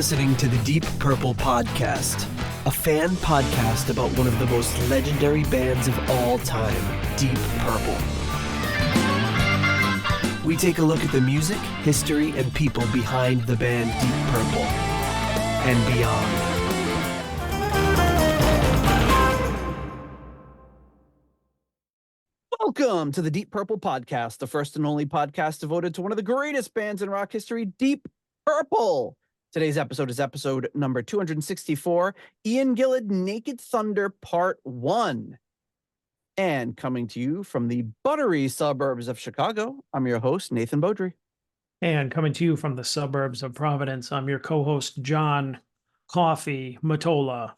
listening to the Deep Purple Podcast, a fan podcast about one of the most legendary bands of all time, Deep Purple. We take a look at the music, history, and people behind the band Deep Purple and beyond. Welcome to the Deep Purple Podcast, the first and only podcast devoted to one of the greatest bands in rock history, Deep Purple. Today's episode is episode number 264, Ian Gillan, Naked Thunder, Part 1. And coming to you from the buttery suburbs of Chicago, I'm your host, Nathan Beaudry. And coming to you from the suburbs of Providence, I'm your co-host, John Coffee Matola.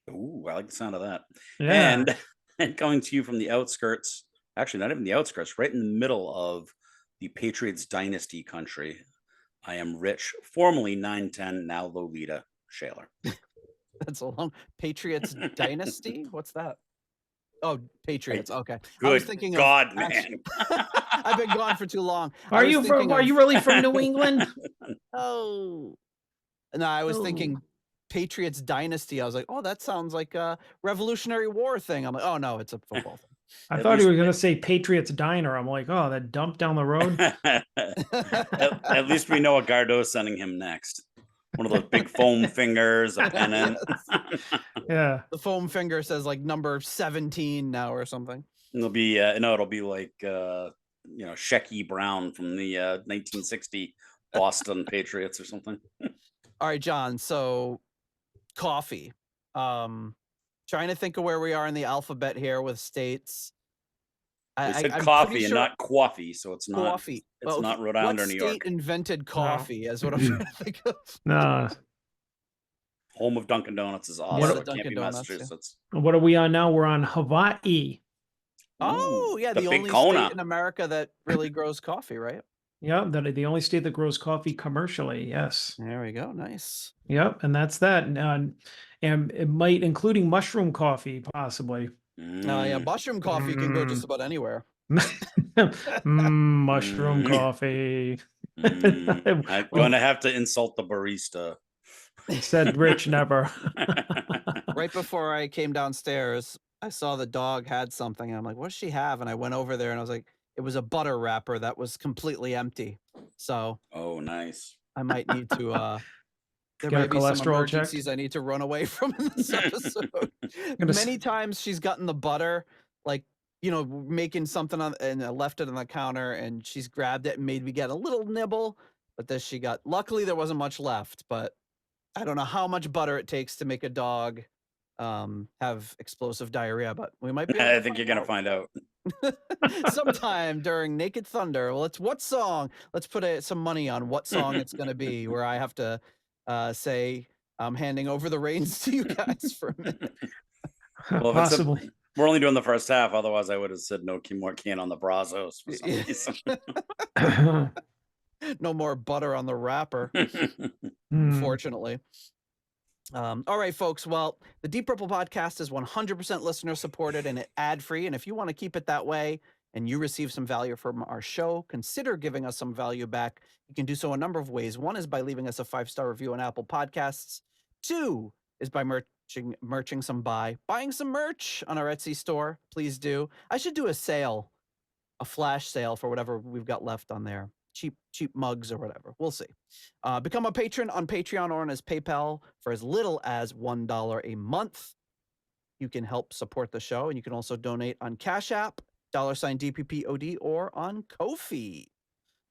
Ooh, I like the sound of that. Yeah. And coming to you from the outskirts, actually not even the outskirts, right in the middle of the Patriots dynasty country, I am Rich, formerly 910, now Lolita Shaler. That's a long Patriots dynasty? What's that? Oh, Patriots. Okay. Good I was thinking God, of, man. I've been gone for too long. Are you really from New England? Oh. No, I was thinking Patriots dynasty. I was like, oh, that sounds like a Revolutionary War thing. I'm like, oh no, it's a football thing. I thought he was going to say Patriots Diner. I'm like, oh, that dump down the road. At least we know what Gardeau's sending him next. One of those big foam fingers, a pennant. Yeah. The foam finger says like number 17 now or something. It'll be it'll be like Shecky Brown from the 1960 Boston Patriots or something. All right, John. So coffee. Trying to think of where we are in the alphabet here with states. They said coffee and not coffee, so it's not coffee. It's not Rhode Island or New York. What state invented coffee? Is what I'm trying to think of. No. Home of Dunkin' Donuts is awesome. Yeah, It can't be Massachusetts. What are we on now? We're on Hawaii. Oh, yeah, the only state in America that really grows coffee, right? Yep, the only state that grows coffee commercially. Yes. There we go. Nice. Yep, and that's that. And it might, including mushroom coffee, possibly. Yeah, mushroom coffee can go just about anywhere. Mushroom coffee. I'm going to have to insult the barista. Said Rich never. Right before I came downstairs, I saw the dog had something. And I'm like, what does she have? And I went over there and I was like, it was a butter wrapper that was completely empty. So, oh, nice. I might need to there Get might be some emergencies check. I need to run away from in this episode. Many times she's gotten the butter, like, making something and left it on the counter, and she's grabbed it and made me get a little nibble. But this she got. Luckily, there wasn't much left. But I don't know how much butter it takes to make a dog have explosive diarrhea. But we might be. I think you're gonna find out sometime during Naked Thunder. Well, what song? Let's put some money on what song it's going to be. Where I have to say I'm handing over the reins to you guys for a minute. Well, possibly. We're only doing the first half. Otherwise, I would have said no more can on the Brazos for some reason. No more butter on the wrapper, unfortunately. All right, folks. Well, the Deep Purple Podcast is 100% listener supported and ad-free. And if you want to keep it that way and you receive some value from our show, consider giving us some value back. You can do so a number of ways. One is by leaving us a 5-star review on Apple Podcasts. 2 is by buying some merch on our Etsy store. Please do. I should do a flash sale for whatever we've got left on there. Cheap mugs or whatever. We'll see. Become a patron on Patreon or on his PayPal for as little as $1 a month. You can help support the show, and you can also donate on Cash App, $DPPOD, or on Ko-fi.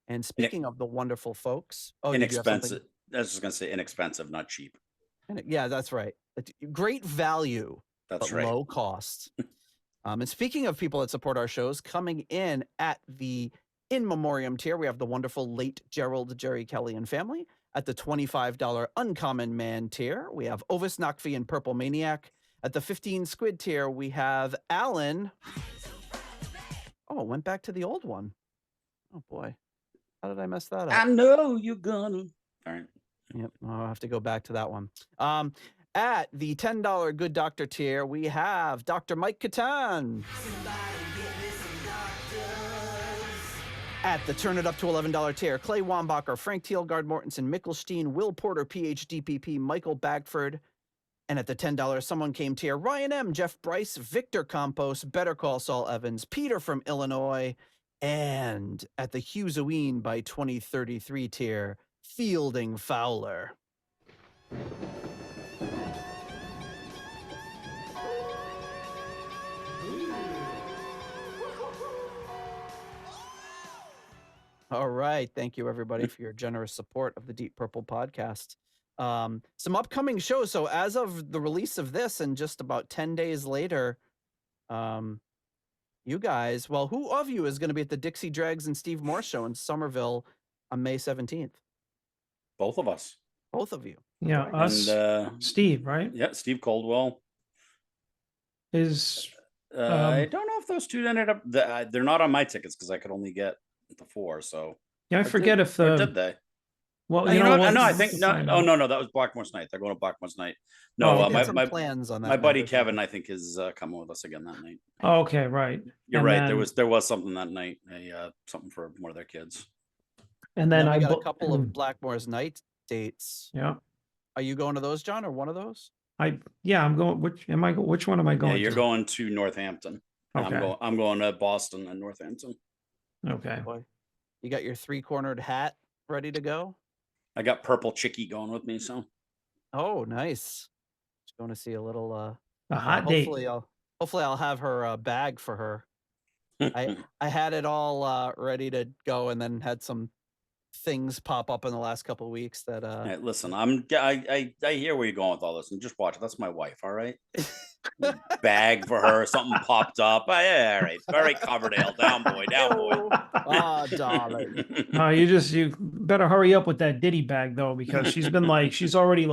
And speaking of the wonderful folks, inexpensive. I was just gonna say inexpensive, not cheap. Yeah, that's right. Great value, but low cost. And speaking of people that support our shows, coming in at the in memoriam tier, we have the wonderful late Gerald, Jerry Kelly, and family. At the $25 Uncommon Man tier, we have Ovis Nakvi and Purple Maniac. At the 15 Squid tier, we have Alan. Oh, it went back to the old one. Oh, boy. How did I mess that up? I know you're gonna. All right. Yep, I'll have to go back to that one. At the $10 Good Doctor tier, we have Dr. Mike Catan. At the turn it up to $11 tier, Clay Wambacher, Frank Thielgard Mortensen, Mickelstein, Will Porter, PhDPP, Michael Bagford. And at the $10 someone came tier, Ryan M, Jeff Bryce, Victor Campos, Better Call Saul Evans, Peter from Illinois. And at the Hughesoween by 2033 tier, Fielding Fowler. All right. Thank you, everybody, for your generous support of the Deep Purple podcast. Some upcoming shows. So as of the release of this and just about 10 days later, you guys, well, who of you is going to be at the Dixie Dregs and Steve Morse show in Somerville on May 17th? Both of us. Both of you. Yeah, Right. us, And Steve, right? yeah, Steve Coldwell. Is I don't know if those two ended up. They're not on my tickets because I could only get the 4. So yeah, I forget did, if or the did they? well, You know what? what, No, I we'll think no. find Oh out. no, that was Blackmore's night. They're going to Blackmore's night. Oh, No, okay. Had some my plans on that my buddy night as well. Kevin, I think, is coming with us again that night. Oh, okay, right. You're And right. then- There was something that night. Something for one of their kids. And then we got I a couple of Blackmore's night dates. yeah. Are you going to those, John, or one of those? I'm going. Which one am I going? Yeah, you're to? going to Northampton. Okay. I'm going to Boston and Northampton. Okay. Boy, you got your 3-cornered hat ready to go? I got Purple Chickie going with me, so Oh, nice. Just going to see a little A hot date. hopefully I'll have her bag for her. I had it all ready to go and then had some things pop up in the last couple of weeks that Hey, listen, I hear where you're going with all this, and just watch it. That's my wife, all right? Bag for her, something popped up. All right, Coverdale, down boy. Ah, darling. You better hurry up with that Diddy bag though, because she's been she's already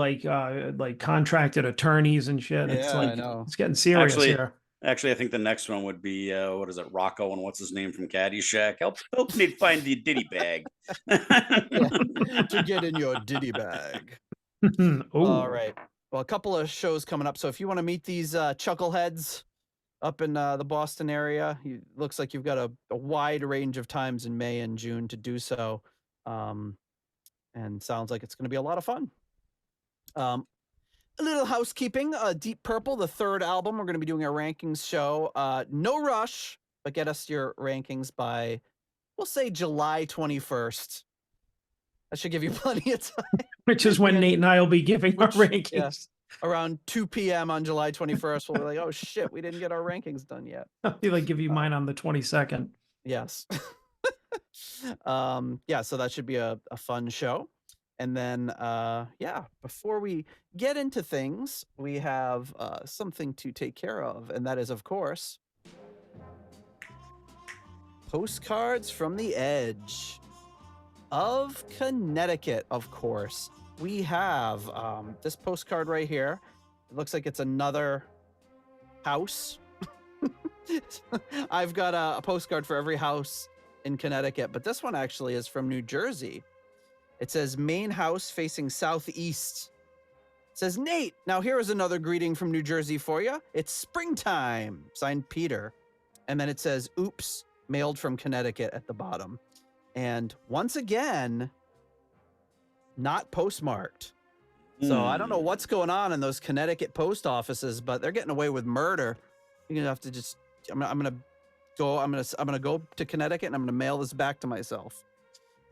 contracted attorneys and shit. It's Yeah, I know. it's getting serious here. Actually, I think the next one would be what is it, Rocco and what's his name from Caddyshack? Help me find the Diddy bag. To get in your Diddy bag. All right. Well, a couple of shows coming up. So if you want to meet these chuckleheads up in the Boston area, looks like you've got a wide range of times in May and June to do so. And sounds like it's going to be a lot of fun. A little housekeeping. Deep Purple, the 3rd album. We're going to be doing a rankings show. No rush, but get us your rankings by, we'll say, July 21st. That should give you plenty of time. Which is when Nate and I will be giving our rankings. Yeah, around 2 p.m. on July 21st, we'll be like, oh shit, we didn't get our rankings done yet. I'll give you mine on the 22nd. Yes. Yeah, so that should be a fun show. And then, before we get into things, we have something to take care of. And that is, of course, postcards from the edge of Connecticut, of course. We have this postcard right here. It looks like it's another house. I've got a postcard for every house in Connecticut, but this one actually is from New Jersey. It says main house facing southeast. It says, Nate, now here is another greeting from New Jersey for you. It's springtime, signed Peter. And then it says, oops, mailed from Connecticut at the bottom. And once again, not postmarked. So I don't know what's going on in those Connecticut post offices, but they're getting away with murder. You're gonna have to just, I'm gonna go to Connecticut and I'm gonna mail this back to myself.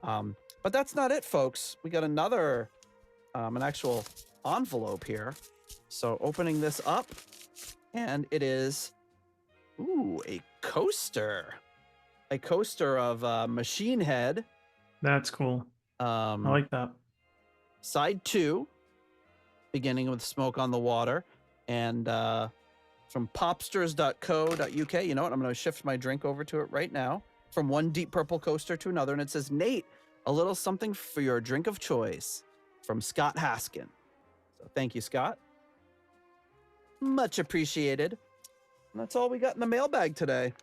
But that's not it, folks. We got another, an actual envelope here. So opening this up, and it is, a coaster. A coaster of Machine Head. That's cool. I like that. Side 2, beginning with Smoke on the Water, and from popsters.co.uk. You know what? I'm going to shift my drink over to it right now. From one Deep Purple coaster to another, and it says, Nate, a little something for your drink of choice, from Scott Haskin. So thank you, Scott. Much appreciated. And that's all we got in the mailbag today.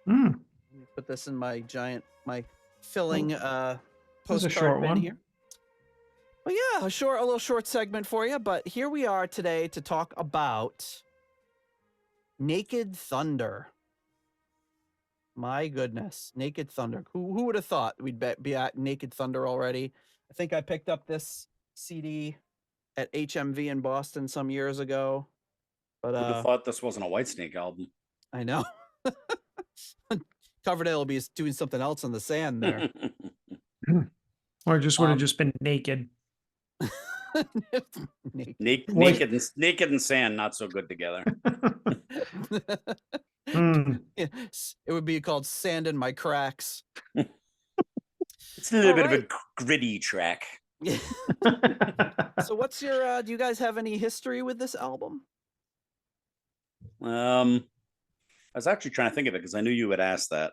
Let me put this in my filling postcard short bin one. here. Well, yeah, a little short segment for you, but here we are today to talk about Naked Thunder. My goodness, Naked Thunder. Who would have thought we'd be at Naked Thunder already? I think I picked up this CD at HMV in Boston some years ago. But Who'd have thought this wasn't a Whitesnake album? I know. Coverdale will be doing something else in the sand there. Or it just would have just been naked. Naked and sand, not so good together. It would be called Sand in My Cracks. It's a little bit of a gritty track. So what's your do you guys have any history with this album? I was actually trying to think of it because I knew you would ask that,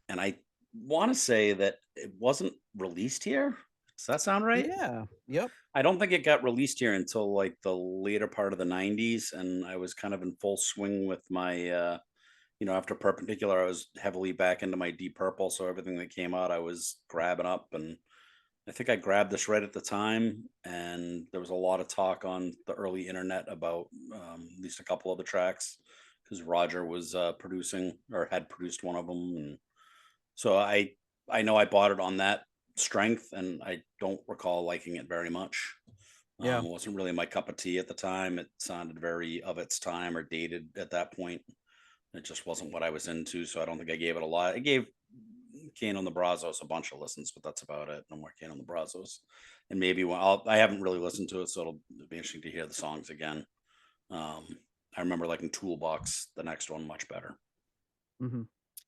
and I want to say that it wasn't released here. Does that sound right? Yeah. Yep. I don't think it got released here until like the later part of the 90s, and I was kind of in full swing with my after Perpendicular, I was heavily back into my Deep Purple, so everything that came out I was grabbing up, and I think I grabbed this right at the time, and there was a lot of talk on the early internet about at least a couple of the tracks because Roger was producing or had produced one of them, and so I know I bought it on that strength, and I don't recall liking it very much. Yeah. It wasn't really my cup of tea at the time. It sounded very of its time or dated at that point. It just wasn't what I was into, so I don't think I gave it a lot. I gave Cane on the Brazos a bunch of listens, but that's about it. No more Cane on the Brazos. And maybe I haven't really listened to it, so it'll be interesting to hear the songs again. I remember liking Toolbox, the next one, much better.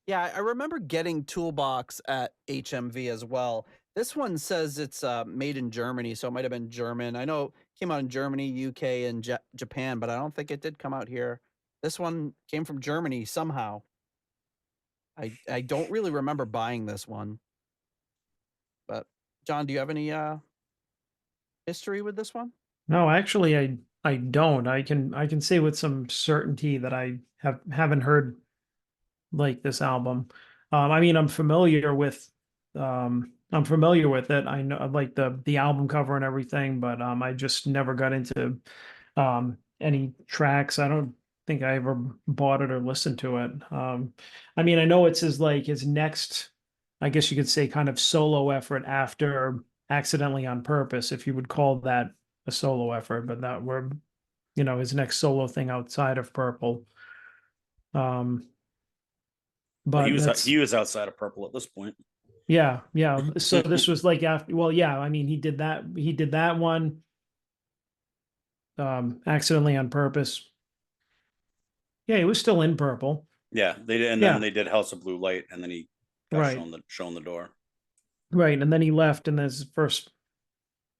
Yeah, I remember getting Toolbox at HMV as well. This one says it's made in Germany, so it might have been German. I know it came out in Germany, UK, and Japan, but I don't think it did come out here. This one came from Germany somehow. I don't really remember buying this one. But John, do you have any history with this one? No, actually, I don't. I can say with some certainty that I haven't heard like this album. I mean, I'm familiar with it. I know like the album cover and everything, but I just never got into any tracks. I don't think I ever bought it or listened to it. I mean, I know it's his next, I guess you could say, kind of solo effort after Accidentally on Purpose, if you would call that a solo effort, but that were, his next solo thing outside of Purple. But he was outside of Purple at this point. Yeah. So this was like after. Well, yeah. I mean, he did that one. Accidentally on Purpose. Yeah, he was still in Purple. Yeah, they did, and then they did House of Blue Light, and then he got shown the door. Right, and then he left, and there's first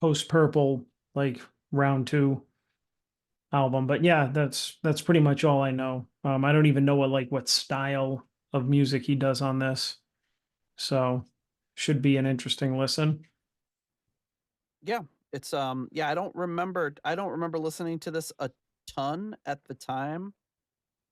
post Purple like round 2 album. But yeah, that's pretty much all I know. I don't even know what style of music he does on this. So should be an interesting listen. Yeah, it's I don't remember listening to this a ton at the time.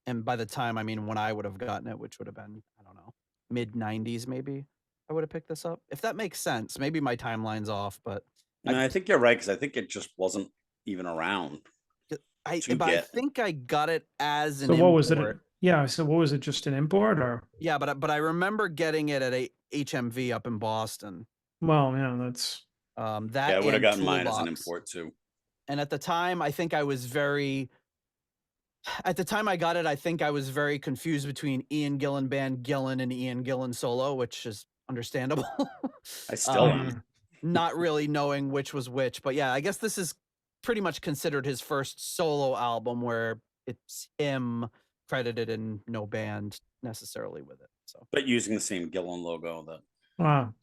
And by the time, I mean when I would have gotten it, which would have been, I don't know, mid 90s maybe, I would have picked this up. If that makes sense. Maybe my timeline's off, but I think you're right, because I think it just wasn't even around. I think I got it as an So what import. was it? Yeah, so what was it, just an import or? Yeah, but I remember getting it at a HMV up in Boston. Well, yeah, that's that. Yeah, I would have gotten Toolbox. mine as an import too. And at the time, I think I was at the time I got it, I think I was very confused between Ian Gillan Band Gillan and Ian Gillan Solo, which is understandable. I still am. Not really knowing which was which, but yeah, I guess this is pretty much considered his first solo album where it's him credited and no band necessarily with it. So, but using the same Gillan logo that.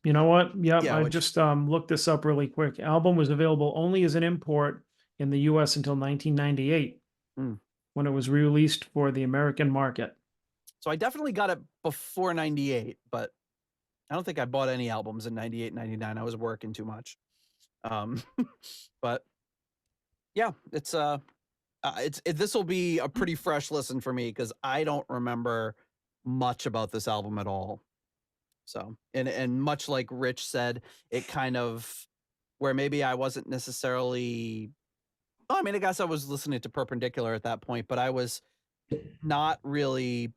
You know what? Yep, I just looked this up really quick. Album was available only as an import in the US until 1998. When it was released for the American market. So I definitely got it before 98, but I don't think I bought any albums in 98, 99. I was working too much. But yeah, it's this will be a pretty fresh listen for me because I don't remember much about this album at all. So, and much like Rich said, it kind of where maybe I wasn't necessarily. I mean, I guess I was listening to Perpendicular at that point, but I was not really.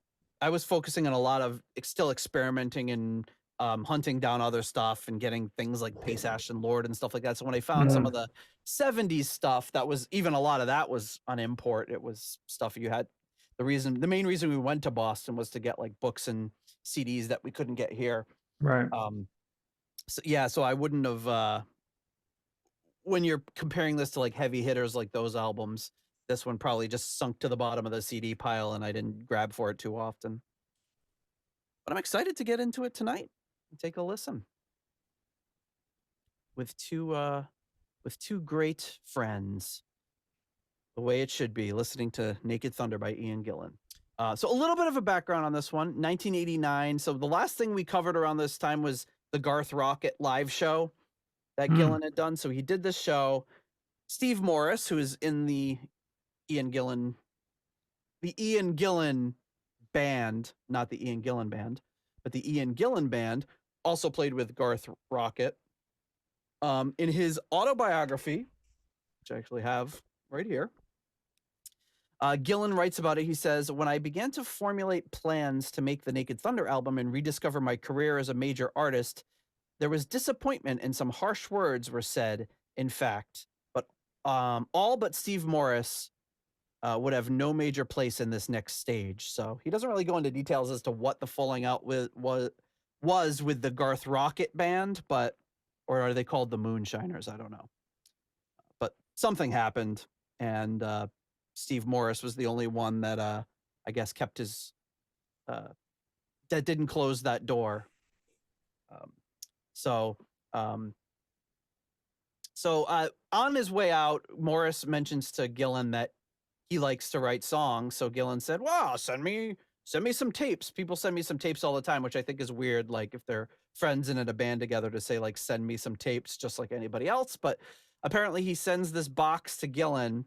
I was focusing on a lot of still experimenting and hunting down other stuff and getting things like Pace Ash and Lord and stuff like that. So when I found some of the 70s stuff, that was even a lot of that was on import. It was stuff you had. The main reason we went to Boston was to get like books and CDs that we couldn't get here. Right. So yeah, so I wouldn't have when you're comparing this to like heavy hitters like those albums, this one probably just sunk to the bottom of the CD pile and I didn't grab for it too often. But I'm excited to get into it tonight and take a listen with two great friends, the way it should be, listening to Naked Thunder by Ian Gillan. So a little bit of a background on this one, 1989. So the last thing we covered around this time was the Garth Rocket live show that Gillan had done. So he did this show. Steve Morse, who is in the Ian Gillan band, not the Ian Gillan band, but the Ian Gillan band, also played with Garth Rocket. In his autobiography, which I actually have right here, Gillan writes about it. He says, "When I began to formulate plans to make the Naked Thunder album and rediscover my career as a major artist, there was disappointment and some harsh words were said, in fact, but all but Steve Morse would have no major place in this next stage." So he doesn't really go into details as to what the falling out was with the Garth Rocket band, or are they called the Moonshiners? I don't know. But something happened, and Steve Morse was the only one that I guess kept his that didn't close that door. So on his way out, Morris mentions to Gillan that he likes to write songs. So Gillan said, "Wow, send me some tapes." People send me some tapes all the time, which I think is weird. Like if they're friends and in a band together to say like, "Send me some tapes," just like anybody else. But apparently he sends this box to Gillan,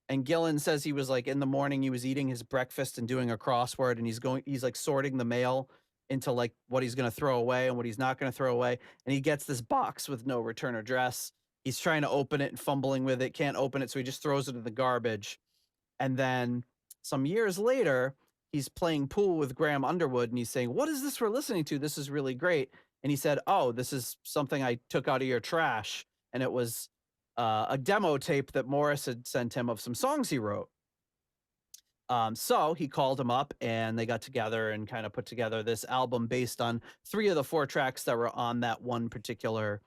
and Gillan says he was like in the morning, he was eating his breakfast and doing a crossword, and he's like sorting the mail into like what he's going to throw away and what he's not going to throw away. And he gets this box with no return address. He's trying to open it and fumbling with it, can't open it. So he just throws it in the garbage. And then some years later, he's playing pool with Graham Underwood and he's saying, "What is this we're listening to? This is really great." And he said, "Oh, this is something I took out of your trash." And it was a demo tape that Morris had sent him of some songs he wrote. So he called him up and they got together and kind of put together this album based on 3 of the 4 tracks that were on that one particular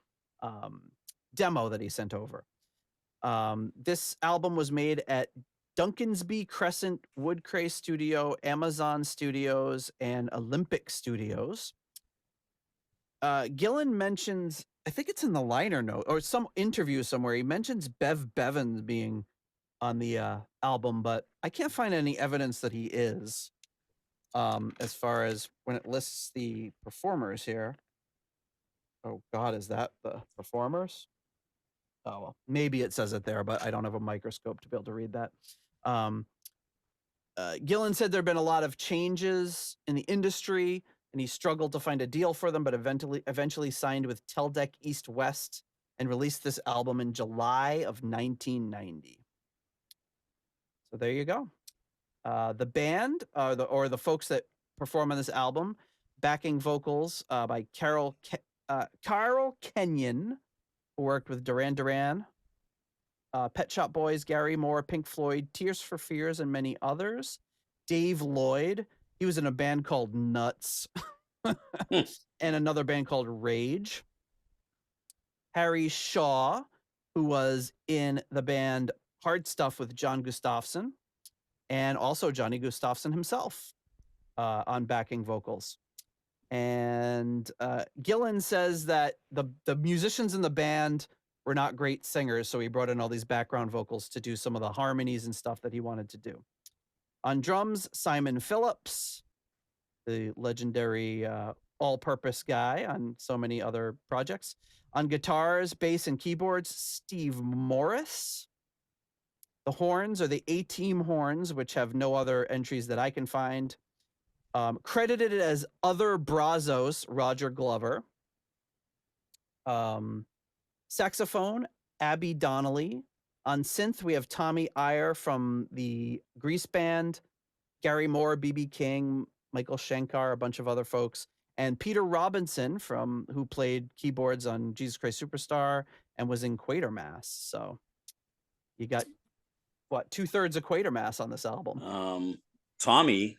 demo that he sent over. This album was made at Duncansby Crescent, Woodcray Studio, Amazon Studios, and Olympic Studios. Gillan mentions, I think it's in the liner note or some interview somewhere, he mentions Bev Bevan being on the album, but I can't find any evidence that he is. As far as when it lists the performers here. Oh God, is that the performers? Oh, well, maybe it says it there, but I don't have a microscope to be able to read that. Gillan said there have been a lot of changes in the industry, and he struggled to find a deal for them, but eventually signed with Teldec East West and released this album in July of 1990. So there you go. The band, or the folks that perform on this album, backing vocals by Carol Kenyon, who worked with Duran Duran, Pet Shop Boys, Gary Moore, Pink Floyd, Tears for Fears, and many others. Dave Lloyd, he was in a band called Nuts, and another band called Rage. Harry Shaw, who was in the band Hard Stuff with John Gustafson, and also Johnny Gustafson himself on backing vocals. And Gillan says that the musicians in the band were not great singers, so he brought in all these background vocals to do some of the harmonies and stuff that he wanted to do. On drums, Simon Phillips, the legendary all-purpose guy on so many other projects. On guitars, bass, and keyboards, Steve Morris. The horns are the A-Team horns, which have no other entries that I can find. Credited as other Brazos, Roger Glover. Saxophone, Abby Donnelly. On synth, we have Tommy Iyer from the Grease Band, Gary Moore, B.B. King, Michael Shankar, a bunch of other folks, and Peter Robinson who played keyboards on Jesus Christ Superstar and was in Quatermass. So you got what, 2/3 of Quatermass on this album. Tommy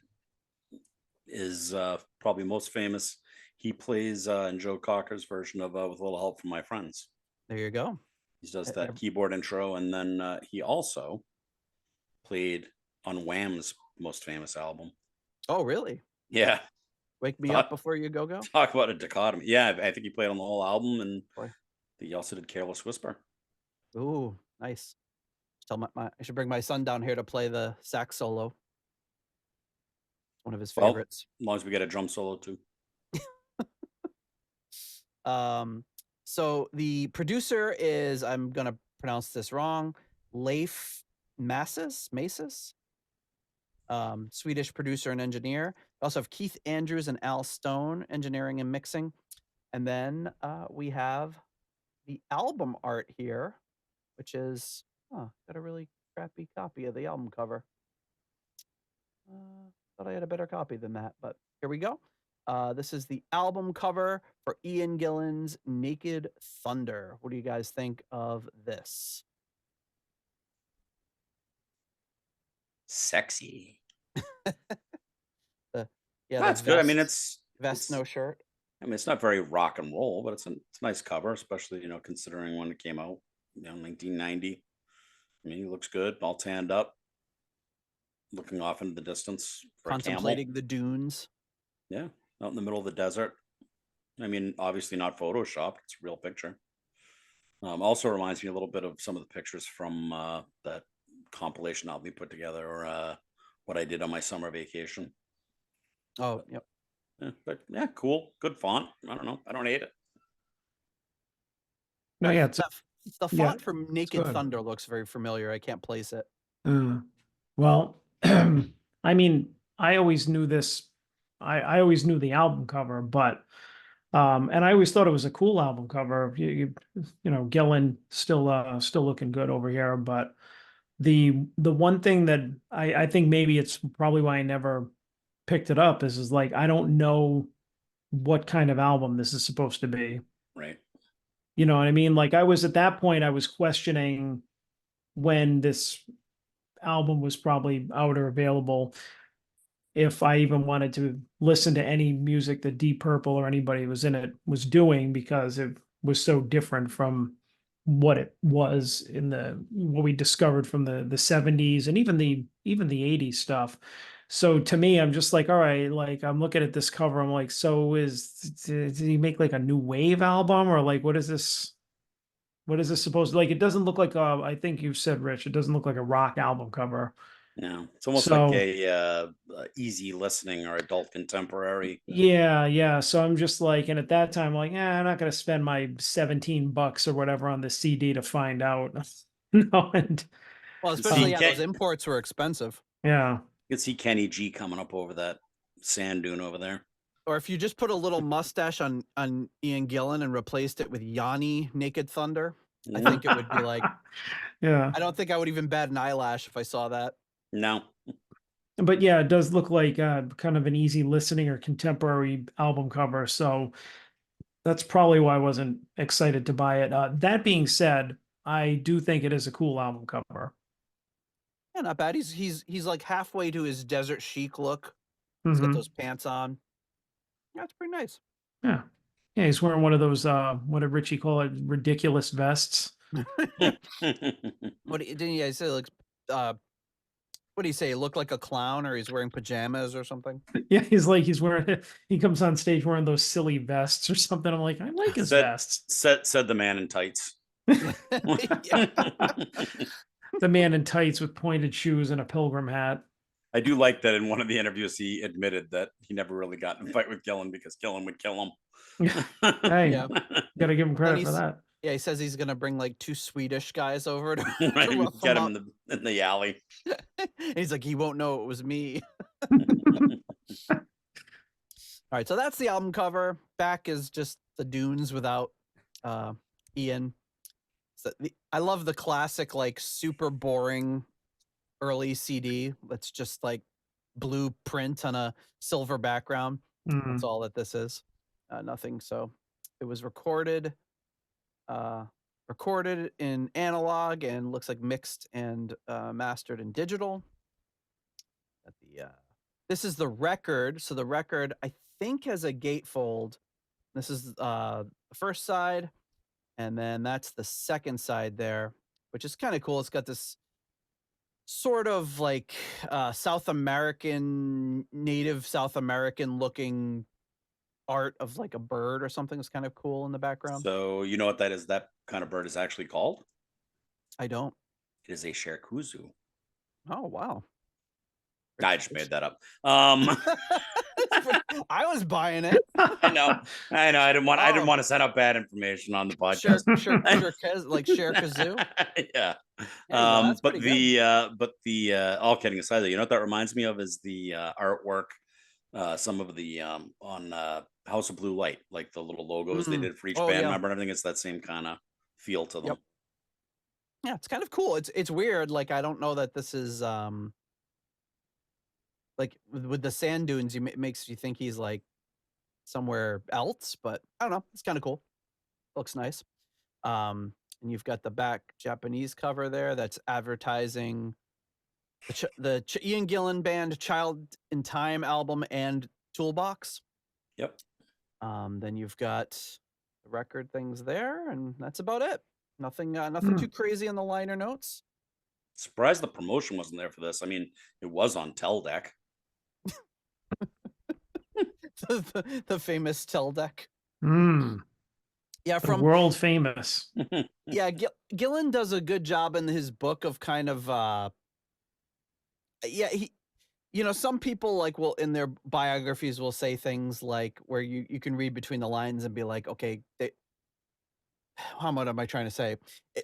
is probably most famous. He plays in Joe Cocker's version of With a Little Help from My Friends. There you go. He does that keyboard intro, and then he also played on Wham's most famous album. Oh, really? Yeah. Wake Me Up Before You Go Go? Talk about a dichotomy. Yeah, I think he played on the whole album, and Boy. he also did Careless Whisper. Ooh, nice. I should bring my son down here to play the sax solo. One of his favorites. As long as we get a drum solo too. So the producer is, I'm gonna pronounce this wrong, Leif Masis, Swedish producer and engineer. We also have Keith Andrews and Al Stone, engineering and mixing. And then we have the album art here, which is, got a really crappy copy of the album cover. Thought I had a better copy than that, but here we go. This is the album cover for Ian Gillan's Naked Thunder. What do you guys think of this? Sexy. Yeah, that's good. I mean, it's vest, no shirt. I mean, it's not very rock and roll, but it's a nice cover, especially, considering when it came out, 1990. I mean, he looks good, all tanned up, looking off into the distance for contemplating the dunes. Yeah, out in the middle of the desert. I mean, obviously not photoshopped; it's a real picture. Also reminds me a little bit of some of the pictures from that compilation album we put together, or what I did on my summer vacation. Oh, yep. Yeah, but yeah, cool, good font. I don't know, I don't hate it. No, yeah, the font for Naked Thunder looks very familiar. I can't place it. Well, I mean, I always knew this. I always knew the album cover, but and I always thought it was a cool album cover. You know, Gillan still looking good over here. But the one thing that I think maybe it's probably why I never picked it up is like I don't know what kind of album this is supposed to be. Right. You know what I mean? Like I was at that point, I was questioning when this album was probably out or available, if I even wanted to listen to any music that Deep Purple or anybody was in it was doing, because it was so different from what it was in what we discovered from the 70s and even the 80s stuff. So to me, I'm just like, all right, like I'm looking at this cover, I'm like, so did he make like a new wave album, or like what is this? What is this supposed to, like? It doesn't look like I think you said, Rich, it doesn't look like a rock album cover. No, it's almost like a easy listening or adult contemporary. Yeah. So I'm just like, and at that time, I'm like, I'm not gonna spend my $17 or whatever on the CD to find out. No, and well, especially those imports were expensive. Yeah, you can see Kenny G coming up over that sand dune over there. Or if you just put a little mustache on Ian Gillan and replaced it with Yanni Naked Thunder, I think it would be like, yeah. I don't think I would even bat an eyelash if I saw that. No. But yeah, it does look like kind of an easy listening or contemporary album cover. So that's probably why I wasn't excited to buy it. That being said, I do think it is a cool album cover. Yeah, not bad. He's like halfway to his desert chic look. He's got those pants on. Yeah, it's pretty nice. Yeah. Yeah, he's wearing one of those what did Ritchie call it? Ridiculous vests. What didn't you say? Like, what do you say? Look like a clown, or he's wearing pajamas or something? Yeah, he comes on stage wearing those silly vests or something. I'm like, I like his vests. Said the man in tights. The man in tights with pointed shoes and a pilgrim hat. I do like that in one of the interviews he admitted that he never really got in a fight with Gillan because Gillan would kill him. Hey, yeah. Gotta give him credit for that. Yeah, he says he's gonna bring like 2 Swedish guys over to get him in the alley. He's like, he won't know it was me. All right, so that's the album cover. Back is just the dunes without Ian. So I love the classic, like super boring early CD. That's just like blue print on a silver background. Mm. That's all that this is. Nothing. So it was recorded in analog and looks like mixed and mastered in digital. At the this is the record. So the record, I think, has a gatefold. This is the first side, and then that's the second side there, which is kind of cool. It's got this sort of like South American, native South American looking art of like a bird or something. Is kind of cool in the background. So you know what that is? That kind of bird is actually called? I don't. It is a sherkuzu. Oh, wow. I just made that up. I was buying it. I know. I didn't want to set up bad information on the podcast. Like Share Kazoo. Yeah. But the all kidding aside, though, you know what that reminds me of is the artwork, some of the on House of Blue Light, like the little logos they did for each band member and everything. It's that same kind of feel to them. Yep. Yeah, it's kind of cool. It's weird. Like, I don't know that this is like with the sand dunes, it makes you think he's like somewhere else, but I don't know. It's kind of cool. Looks nice. And you've got the back Japanese cover there that's advertising the Ian Gillan band Child in Time album and Toolbox. Yep. Then you've got the record things there, and that's about it. Nothing too crazy in the liner notes. Surprised the promotion wasn't there for this. I mean, it was on Tel Deck. the famous Tel Deck. Yeah, from world famous. Yeah, Gillan does a good job in his book of kind of some people like will in their biographies will say things like where you can read between the lines and be like, okay, how much am I trying to say?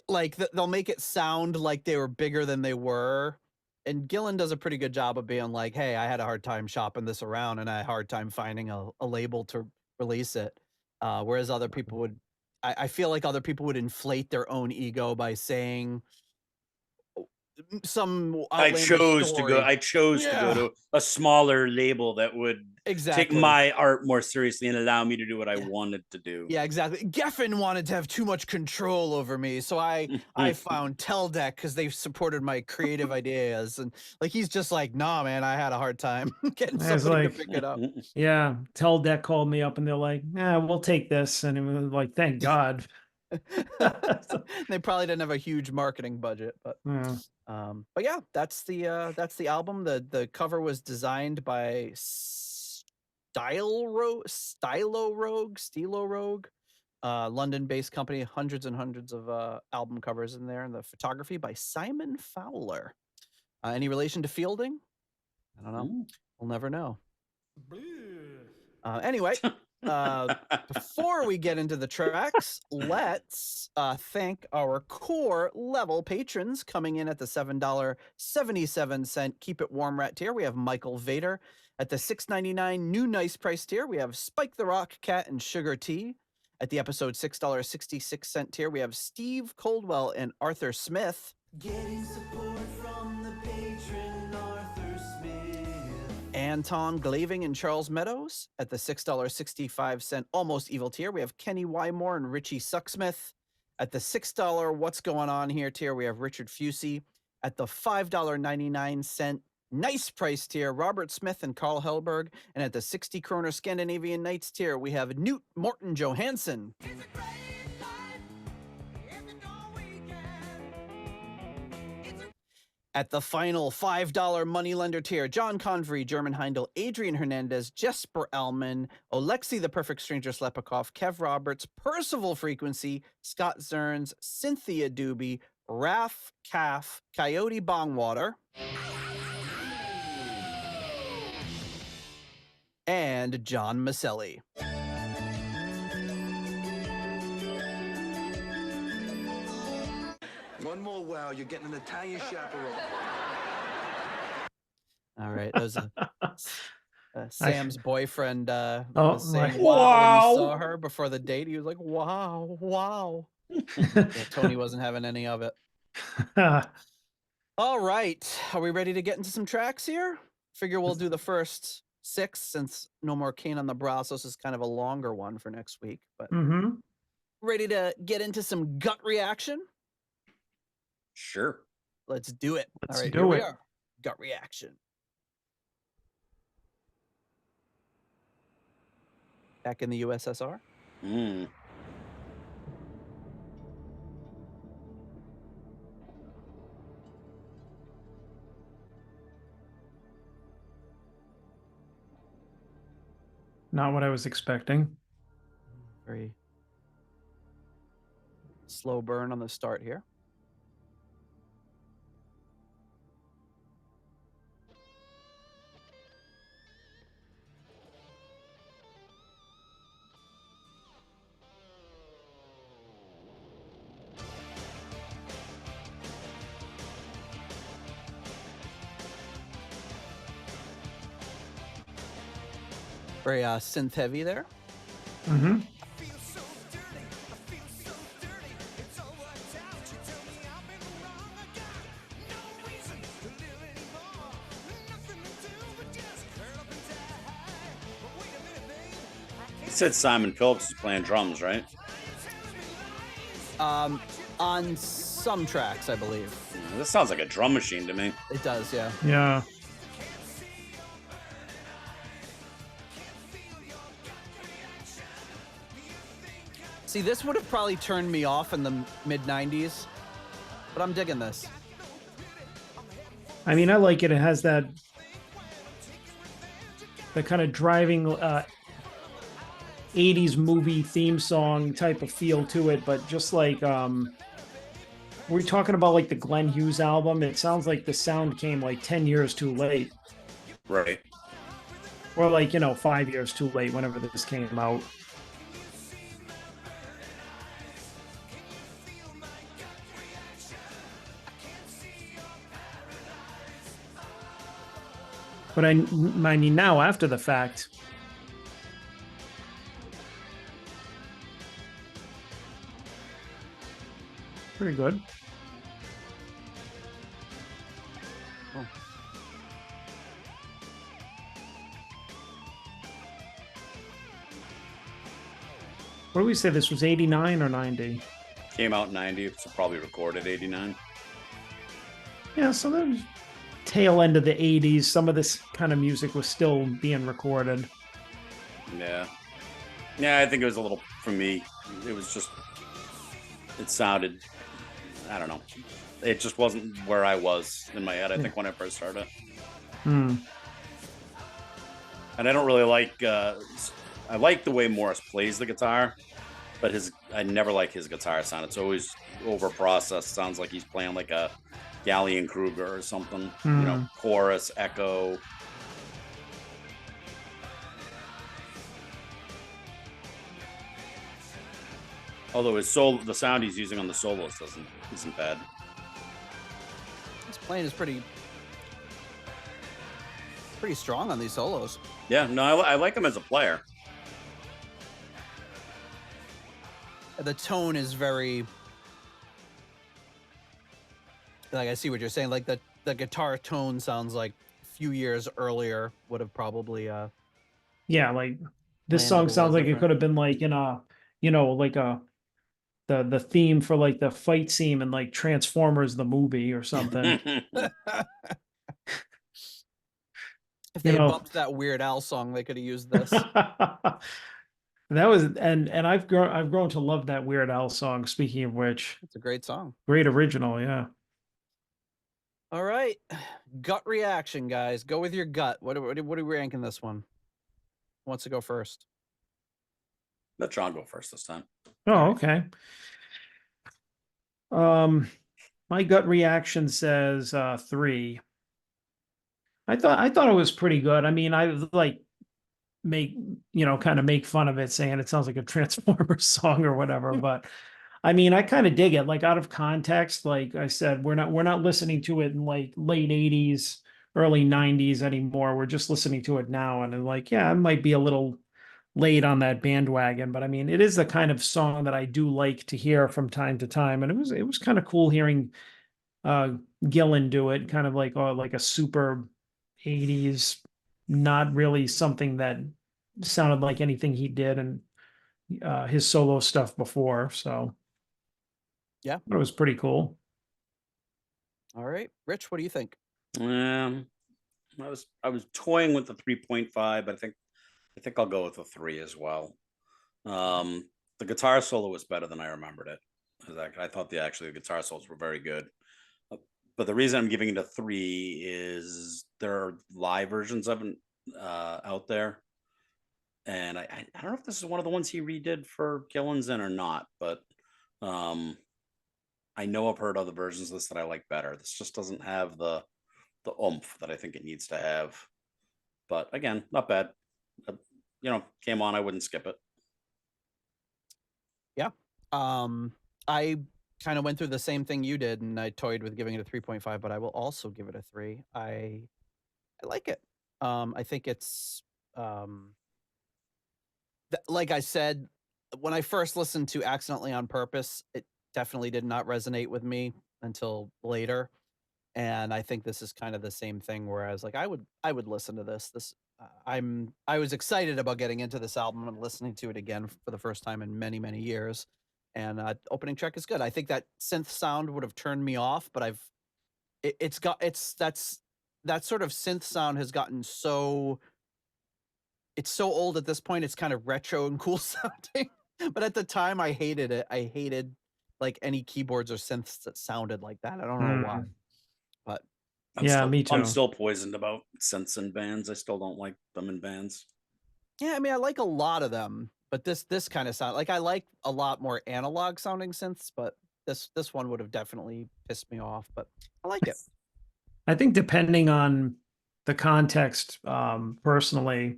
They'll make it sound like they were bigger than they were. And Gillan does a pretty good job of being like, hey, I had a hard time shopping this around and I had a hard time finding a label to release it. Whereas other people would, I feel like other people would inflate their own ego by saying some I chose to go to a smaller label that would take my art more seriously and allow me to do what I wanted to do. Yeah, exactly. Geffen wanted to have too much control over me, so I found Tel Deck because they supported my creative ideas. And like he's just like, nah, man, I had a hard time getting somebody to pick it up. Yeah, Tel Deck called me up and they're like, yeah, we'll take this, and it was like, thank God. They probably didn't have a huge marketing budget, but yeah, that's the album. The cover was designed by Stilo Rogue, London-based company, hundreds and hundreds of album covers in there, and the photography by Simon Fowler. Any relation to Fielding? I don't know. We'll never know. Anyway. Before we get into the tracks, let's thank our core level patrons coming in at the $7.77 Keep It Warm Rat tier. We have Michael Vader. At the $6.99 new nice price tier, we have Spike the Rock Cat and Sugar Tea. At the episode $6.66 tier, we have Steve Coldwell and Arthur Smith. Getting support from the patron Arthur Smith. Anton Glaving and Charles Meadows. At the $6.65 Almost Evil tier, we have Kenny Wymore and Richie Sucksmith. At the $6 What's Going On Here tier, we have Richard Fusey. At the $5.99 Nice Price tier, Robert Smith and Carl Hellberg. And at the 60 kroner Scandinavian Nights tier, we have Newt Morton Johansson. At the final $5 moneylender tier, John Convery, German Heindel, Adrian Hernandez, Jesper Elman, Alexei the Perfect Stranger Slepikov, Kev Roberts, Percival Frequency, Scott Zerns, Cynthia Doobie, Raf Calf, Coyote Bongwater, and John Maselli. One more wow, you're getting an Italian chaperone. All right, that was Sam's boyfriend was saying wow when he saw her before the date. He was like, wow. Yeah, Tony wasn't having any of it. All right, are we ready to get into some tracks here? figure we'll do the first 6 since no more cane on the brow. So this is kind of a longer one for next week. But ready to get into some gut reaction? Sure. Let's do it. Let's All right, do here we it. are. Gut reaction. Back in the USSR. Not what I was expecting. Very slow burn on the start here. Very synth heavy there. You said Simon Phillips is playing drums, right? On some tracks, I believe. This sounds like a drum machine to me. It does, yeah. Yeah. See, this would have probably turned me off in the mid-90s, but I'm digging this. I mean, I like it. It has that kind of driving 80s movie theme song type of feel to it, but just like we're talking about like the Glenn Hughes album, it sounds like the sound came like 10 years too late. Right. Or like, 5 years too late whenever this came out. But I mean, now after the fact, pretty good. Oh. What do we say? This was 89 or 90? Came out in 90, so probably recorded 89. Yeah, so that was tail end of the 80s. Some of this kind of music was still being recorded. Yeah. Yeah, I think it was a little, for me, it was just, it sounded, I don't know. It just wasn't where I was in my head, I think, when I first heard it. And I don't really like, I like the way Morse plays the guitar, but I never like his guitar sound. It's always over-processed. Sounds like he's playing like a Galleon Kruger or something, chorus, echo. Although the sound he's using on the solos isn't bad. His playing is pretty strong on these solos. Yeah, no, I like him as a player. The tone is very, like, I see what you're saying. Like the guitar tone sounds like a few years earlier would have probably Yeah, like this landed a song little sounds like it different. could have been like in a, like the theme for like the fight scene in like Transformers the movie or something. If they had bumped that Weird Al song, they could have used this. That was and I've grown to love that Weird Al song. Speaking of which, It's a great song. great original, yeah. All right, gut reaction, guys. Go with your gut. What are we ranking this one? Who wants to go first? Let John go first this time. Oh, okay. My gut reaction says 3. I thought it was pretty good. I mean, I like kind of make fun of it, saying it sounds like a Transformers song or whatever, but I mean, I kind of dig it. Like, out of context, like I said, we're not listening to it in like late 80s, early 90s anymore. We're just listening to it now, and like, yeah, it might be a little late on that bandwagon, but I mean, it is the kind of song that I do like to hear from time to time, and it was kind of cool hearing Gillan do it, kind of like a super 80s, not really something that sounded like anything he did and his solo stuff before. So Yeah. it was pretty cool. All right, Rich, what do you think? I was toying with the 3.5, but I think I'll go with a 3 as well. The guitar solo was better than I remembered it. I thought the guitar solos were very good. But the reason I'm giving it a 3 is there are live versions of it out there. And I don't know if this is one of the ones he redid for Gillan's In or not, but I know I've heard other versions of this that I like better. This just doesn't have the oomph that I think it needs to have. But again, not bad. Came on, I wouldn't skip it. Yeah. I kind of went through the same thing you did, and I toyed with giving it a 3.5, but I will also give it a 3. I like it. I think it's like I said, when I first listened to Accidentally on Purpose, it definitely did not resonate with me until later. And I think this is kind of the same thing where I was like, I would listen to this. I was excited about getting into this album and listening to it again for the first time in many, many years. And opening track is good. I think that synth sound would have turned me off, but that sort of synth sound has gotten it's so old at this point. It's kind of retro and cool sounding. But at the time, I hated it. I hated like any keyboards or synths that sounded like that. I don't know why, but Me too. I'm still poisoned about synths in bands. I still don't like them in bands. yeah, I mean, I like a lot of them, but this kind of sound like I like a lot more analog sounding synths, but this one would have definitely pissed me off, but I like it. I think depending on the context, personally,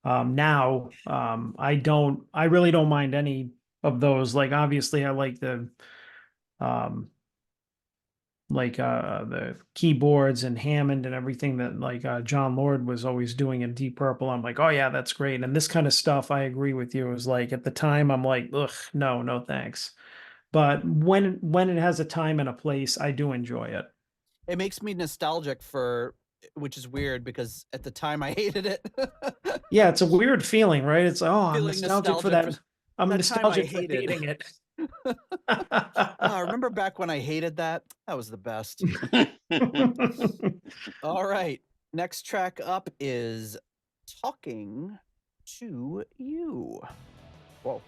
I really don't mind any of those. Like, obviously I like the keyboards and Hammond and everything that John Lord was always doing in Deep Purple. I'm like, oh yeah, that's great. And this kind of stuff, I agree with you. It was like, at the time, I'm like, ugh, no, thanks. But when it has a time and a place, I do enjoy it. It makes me nostalgic which is weird because at the time I hated it. Yeah, it's a weird feeling, right? It's I'm Feeling nostalgic for that. I'm that time I nostalgic for hated. hating it. I remember back when I hated that. That was the best. All right. Next track up is Talking to You. Whoa.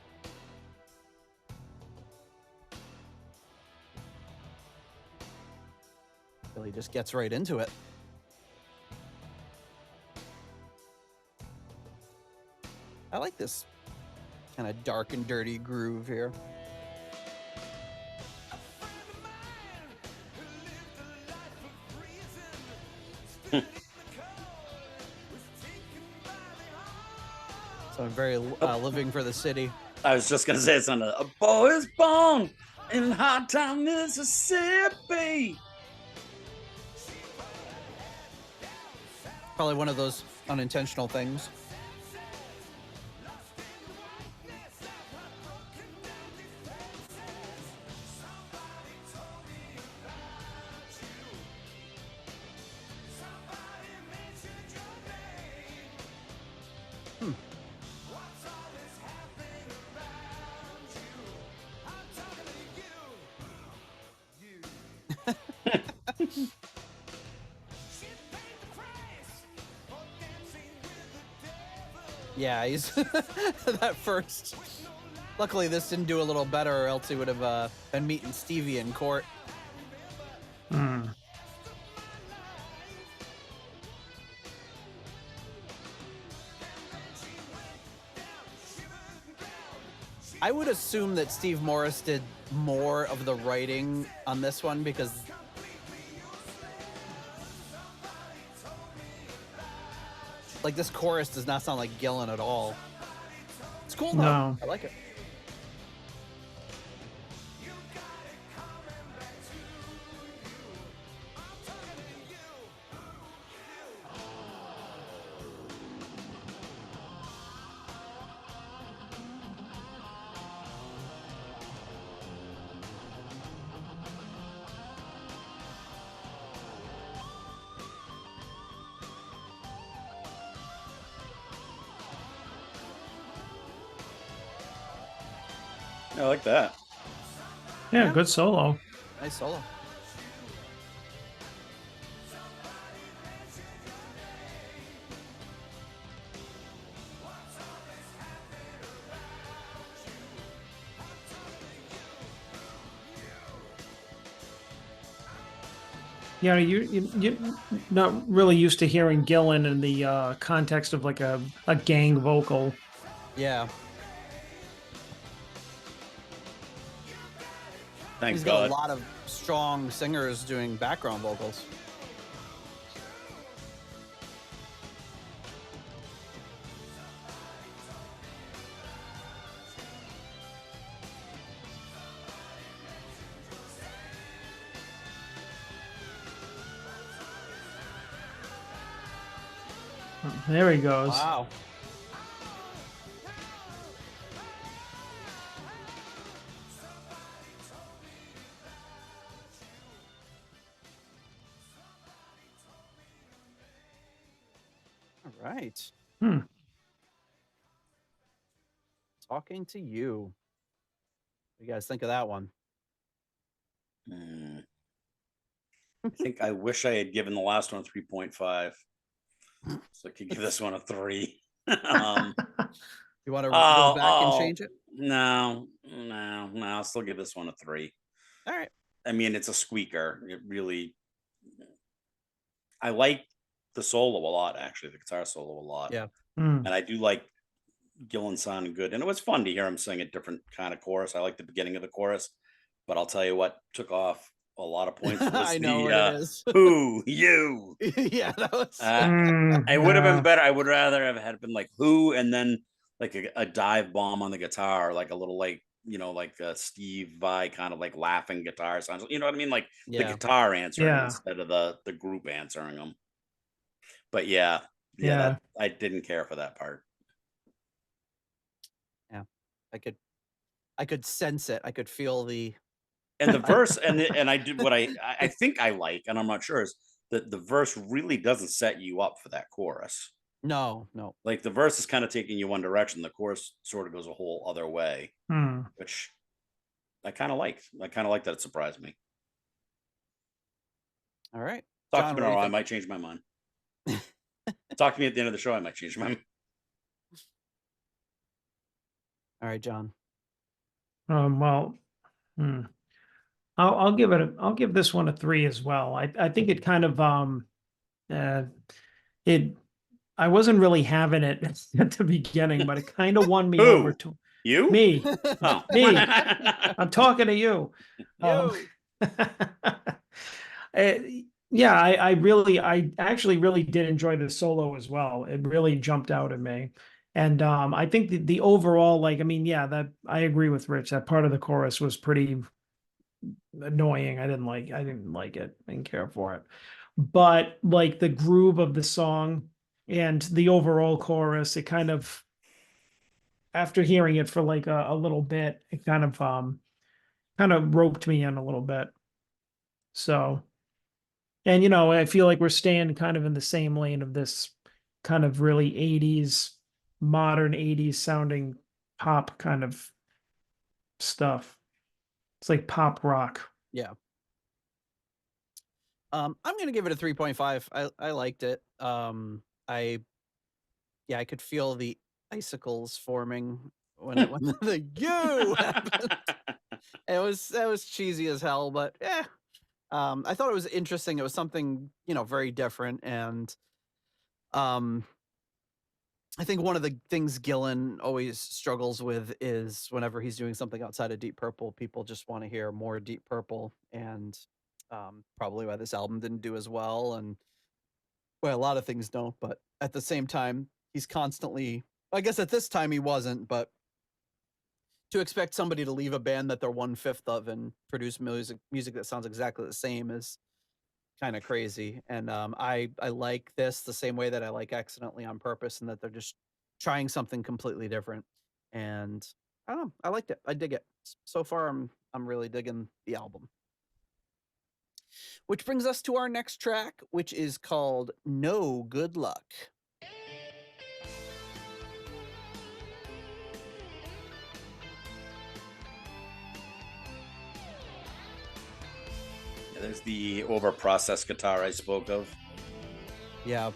Really just gets right into it. I like this kind of dark and dirty groove here. So I'm very living for the city. I was just gonna say it's on a boy is born in Hot Town, Mississippi. Probably one of those unintentional things. Yeah, he's that first. Luckily, this didn't do a little better, or else he would have been meeting Stevie in court. I would assume that Steve Morris did more of the writing on this one because like this chorus does not sound like Gillan at all. It's cool though. No. I like it. I like that. Yeah, Yeah. good solo. Nice solo. Yeah, you're not really used to hearing Gillan in the context of like a gang vocal. Yeah. Thank He's got a God. lot of strong singers doing background vocals. There he goes. Wow. All right. Hmm. Talking to you. What do you guys think of that one? I think I wish I had given the last one 3.5. So I could give this one a 3. You want to go back and change it? No. I'll still give this one a 3. All right. I mean, it's a squeaker. It really. I like the solo a lot, actually, the guitar solo a lot. Yeah. Hmm. And I do like Gillan sounding good. And it was fun to hear him sing a different kind of chorus. I like the beginning of the chorus, but I'll tell you what took off a lot of points was I know what it is. who, you. Yeah, that was. It would have been better. I would rather have had been like who, and then like a dive bomb on the guitar, like a little like, you know, like a Steve Vai kind of like laughing guitar sounds. You know what I mean? Like the Yeah. guitar answering Yeah. instead of the group answering them. But yeah, Yeah. I didn't care for that part. Yeah. I could sense it. I could feel the. And the verse, and I did what I think I like, and I'm not sure, is that the verse really doesn't set you up for that chorus. No. Like the verse is kind of taking you one direction. The chorus sort of goes a whole other way, Hmm. which I kind of liked. I kind of like that it surprised me. All right. Talk John, to me what do you tomorrow. I think? might change my mind. Talk to me at the end of the show. I might change my mind. All right, John. Well, I'll give this one a 3 as well. I think it kind of I wasn't really having it at the beginning, but it kind of won me Who? over to You? me. Oh. Me. I'm talking to you. Yeah, I actually really did enjoy the solo as well. It really jumped out at me. And I think the overall, like, I mean, yeah, that I agree with Rich. That part of the chorus was pretty annoying. I didn't like it. I didn't care for it. But like the groove of the song and the overall chorus, it kind of, after hearing it for like a little bit, it kind of roped me in a little bit. So, and you know, I feel like we're staying kind of in the same lane of this kind of really 80s, modern 80s sounding pop kind of stuff. It's like pop rock. Yeah. I'm gonna give it a 3.5. I liked it. I could feel the icicles forming when the you happened. That was cheesy as hell, but yeah. I thought it was interesting. It was something, very different. And I think one of the things Gillan always struggles with is whenever he's doing something outside of Deep Purple, people just want to hear more Deep Purple. And probably why this album didn't do as well. And well, a lot of things don't, but at the same time, he's constantly, I guess at this time he wasn't, but to expect somebody to leave a band that they're 1/5 of and produce music that sounds exactly the same is kind of crazy. And I like this the same way that I like Accidentally on Purpose, and that they're just trying something completely different. And I don't know, I liked it. I dig it. So far, I'm really digging the album. Which brings us to our next track, which is called No Good Luck. There's the over-processed guitar I spoke of. Yeah.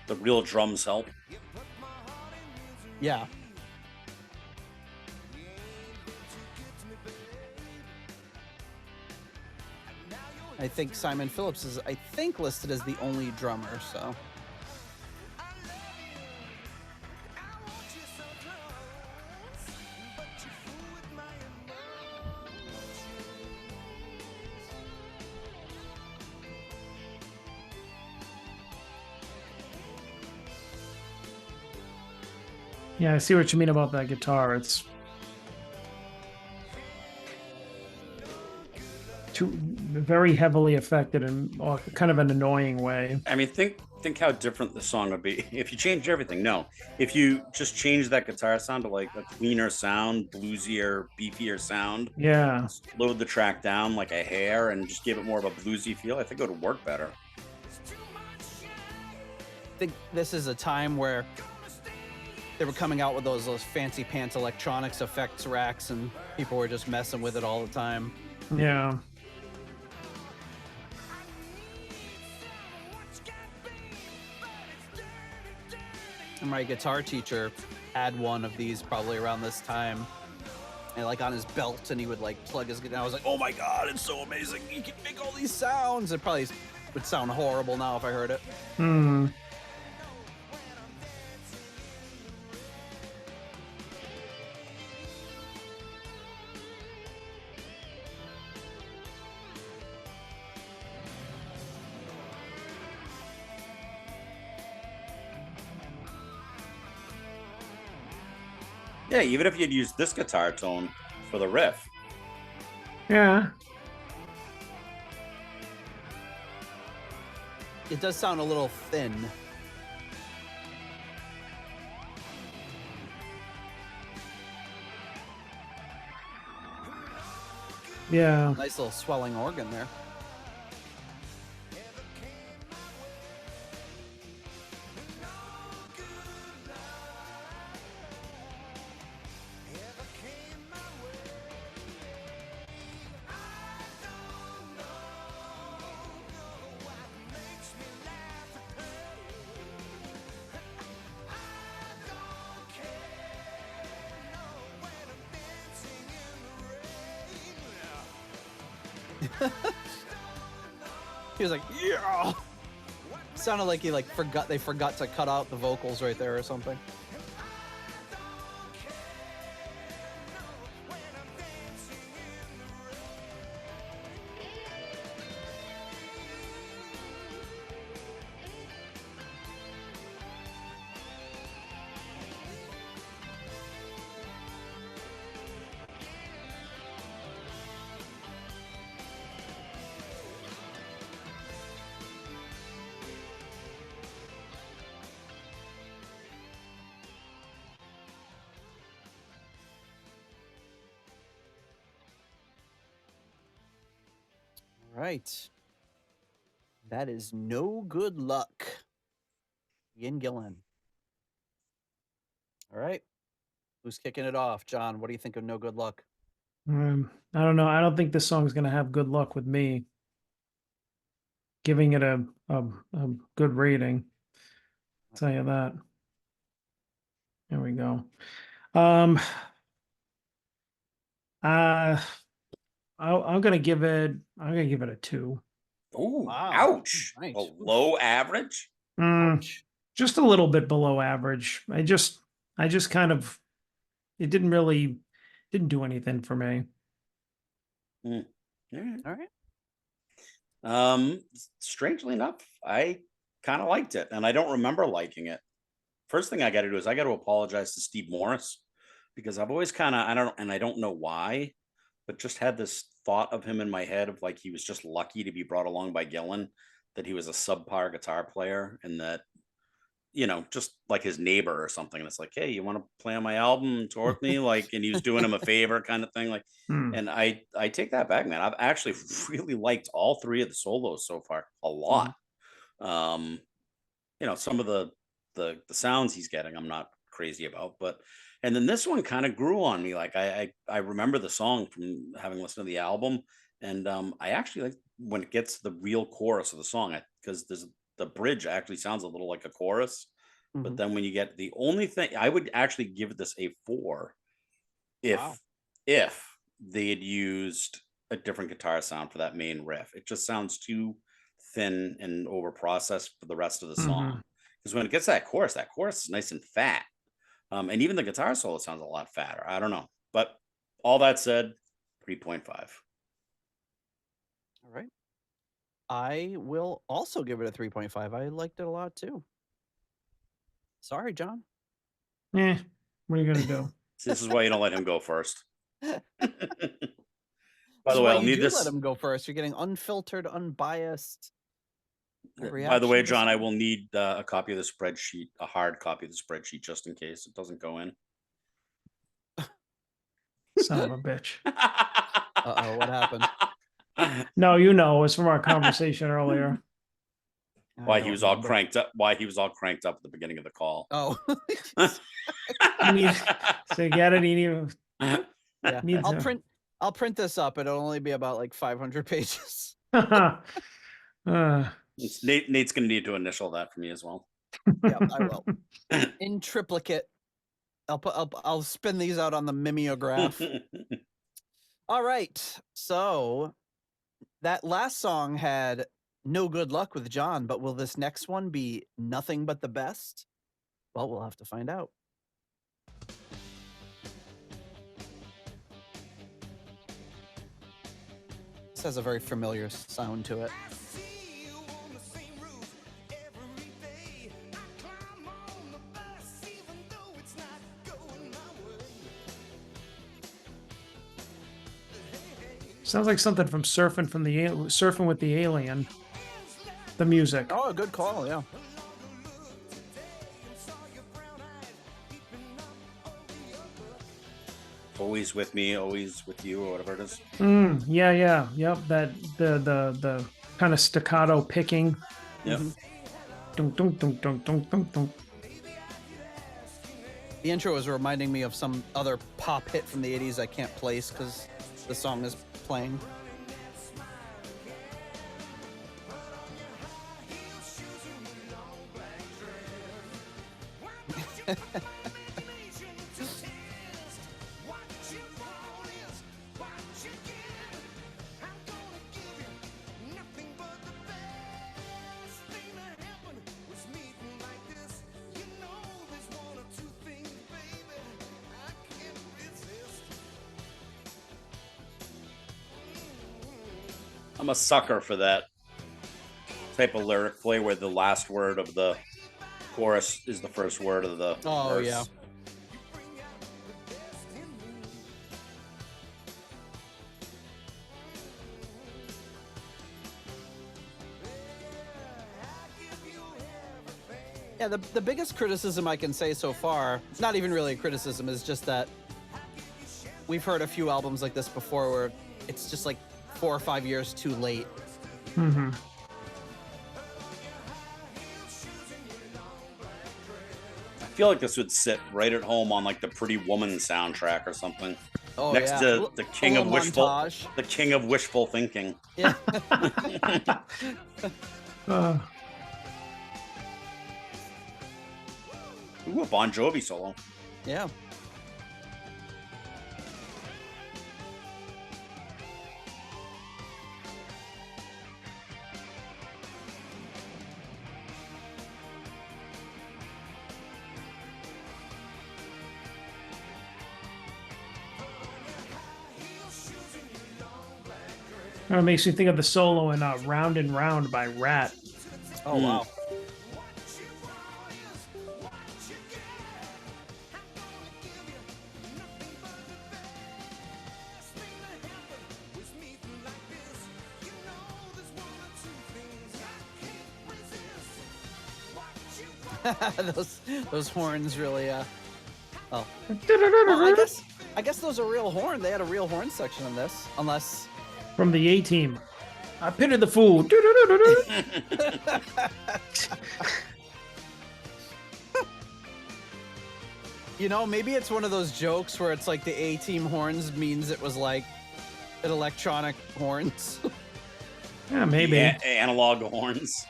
The real drums help. Yeah. I think Simon Phillips is, I think, listed as the only drummer, so. Yeah, I see what you mean about that guitar. It's too very heavily affected in kind of an annoying way. I mean, think how different the song would be if you change everything. No, if you just change that guitar sound to like a cleaner sound, bluesier, beefier sound. Yeah. Slowed the track down like a hair and just gave it more of a bluesy feel. I think it would work better. I think this is a time where they were coming out with those fancy pants electronics effects racks, and people were just messing with it all the time. Yeah. And my guitar teacher had one of these probably around this time, and like on his belt, and he would like plug his guitar. I was like, oh my God, it's so amazing. He can make all these sounds. It probably would sound horrible now if I heard it. Hmm. Yeah, even if you'd used this guitar tone for the riff. Yeah. It does sound a little thin. Yeah. Nice little swelling organ there. He was like, yeah. Sounded like he they forgot to cut out the vocals right there or something. Right. That is No Good Luck. Ian Gillan. All right. Who's kicking it off? John, what do you think of No Good Luck? I don't know. I don't think this song's gonna have good luck with me. Giving it a good rating. I'll tell you that. There we go. I'm gonna give it a 2. Ooh, Wow. ouch. Nice. A low average? Ouch. Just a little bit below average. I just kind of, it didn't do anything for me. All right. All right. Strangely enough, I kind of liked it, and I don't remember liking it. First thing I got to do is I got to apologize to Steve Morse, because I've always kind of, I don't know why, but just had this thought of him in my head of like he was just lucky to be brought along by Gillan, that he was a subpar guitar player, and that you know, just like his neighbor or something. And it's like, hey, you want to play on my album and tour with me? Like, and he was doing him a favor kind of thing. Like, Hmm. and I take that back, man. I've actually really liked all three of the solos so far a lot. You know, some of the sounds he's getting, I'm not crazy about, but and then this one kind of grew on me. Like I remember the song from having listened to the album, and I actually like when it gets to the real chorus of the song, because there's the bridge actually sounds a little like a chorus, but then when you get the only thing, I would actually give this a 4 if Wow. if they had used a different guitar sound for that main riff. It just sounds too thin and over processed for the rest of the song. Because when it gets to that chorus is nice and fat. And even the guitar solo sounds a lot fatter. I don't know. But all that said, 3.5. All right. I will also give it a 3.5. I liked it a lot too. Sorry, John. Yeah. What are you gonna do? This is why you don't let him go first. By That's the way, why I'll you need do this. let him go first. You're getting unfiltered, unbiased. By the way, reaction to John, I something. will need a copy of the spreadsheet, a hard copy of the spreadsheet, just in case it doesn't go in. Son of a bitch. Uh-oh, what happened? No, you know, it's from our conversation earlier. Why he was all cranked up? Why he was all cranked up at the beginning of the call? Oh. You need to get it. You need, Yeah. needs I'll print this up. It'll only be about like 500 pages. Nate's gonna need to initial that for me as well. Yeah, I will. In triplicate. I'll spin these out on the mimeograph. All right. So that last song had no good luck with John, but will this next one be nothing but the best? Well, we'll have to find out. This has a very familiar sound to it. Sounds like something from Surfing with the Alien. The music. Oh, good call, yeah. Always with me, always with you, or whatever it is. Yeah, yep. That the kind of staccato picking. Yep. Dunk, dunk, dunk, dunk, dunk, dunk, dunk. The intro is reminding me of some other pop hit from the 80s I can't place because the song is playing. I'm a sucker for that type of lyric play where the last word of the chorus is the first word of the verse. Yeah. Yeah, the biggest criticism I can say so far, not even really a criticism, is just that we've heard a few albums like this before where it's just like 4 or 5 years too late. Mm-hmm. I feel like this would sit right at home on like the Pretty Woman soundtrack or something. Oh, Next yeah. to the king of wishful, montage. the king of wishful thinking. Yeah. Ooh, a Bon Jovi solo. Yeah. It makes me think of the solo in Round and Round by Rat. Oh, wow. those horns really. Oh. Well, I guess those are real horn. They had a real horn section in this, unless. From the A team. I pitted the fool. You know, maybe it's one of those jokes where it's like the A team horns means it was like an electronic horns. Yeah, maybe. Analog horns.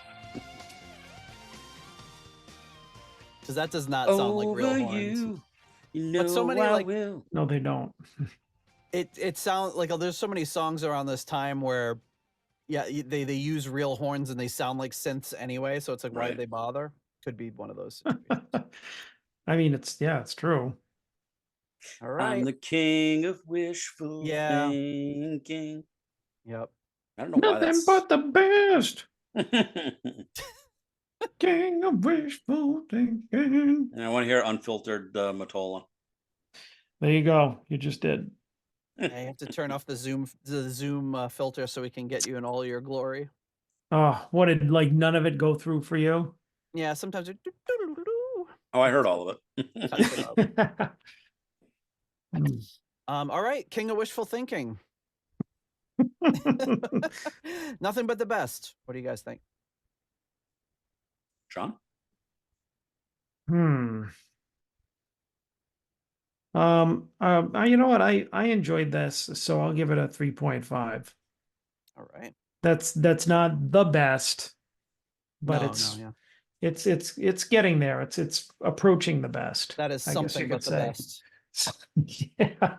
Because that does not sound like real horns. You know but so many I like will. No, they don't. it sounds like there's so many songs around this time where they use real horns and they sound like synths anyway, so it's like why did they bother? Could be one of those situations. I mean, it's true. All right. I'm the king of wishful thinking. Yep. I don't know why Nothing that's but the best. King of wishful thinking. And I want to hear unfiltered Mottola. There you go. You just did. I have to turn off the zoom filter so we can get you in all your glory. Oh, what did like none of it go through for you? Yeah, sometimes it. Oh, I heard all of it. All right, king of wishful thinking. Nothing but the best. What do you guys think? John? You know what? I enjoyed this, so I'll give it a 3.5. All right. That's not the best, but it's getting there. It's approaching the best. That is something but the best. Yeah.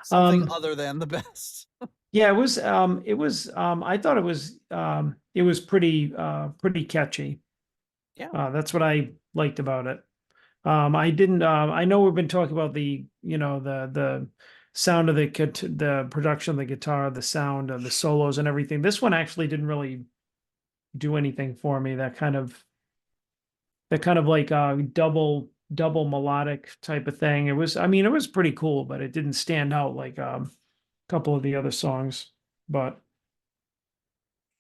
Something other than the best. Yeah, it was I thought it was pretty catchy. Yeah. That's what I liked about it. I know we've been talking about the sound of the production of the guitar, the sound of the solos and everything. This one actually didn't really do anything for me. That kind of like double melodic type of thing. It was pretty cool, but it didn't stand out like a couple of the other songs. But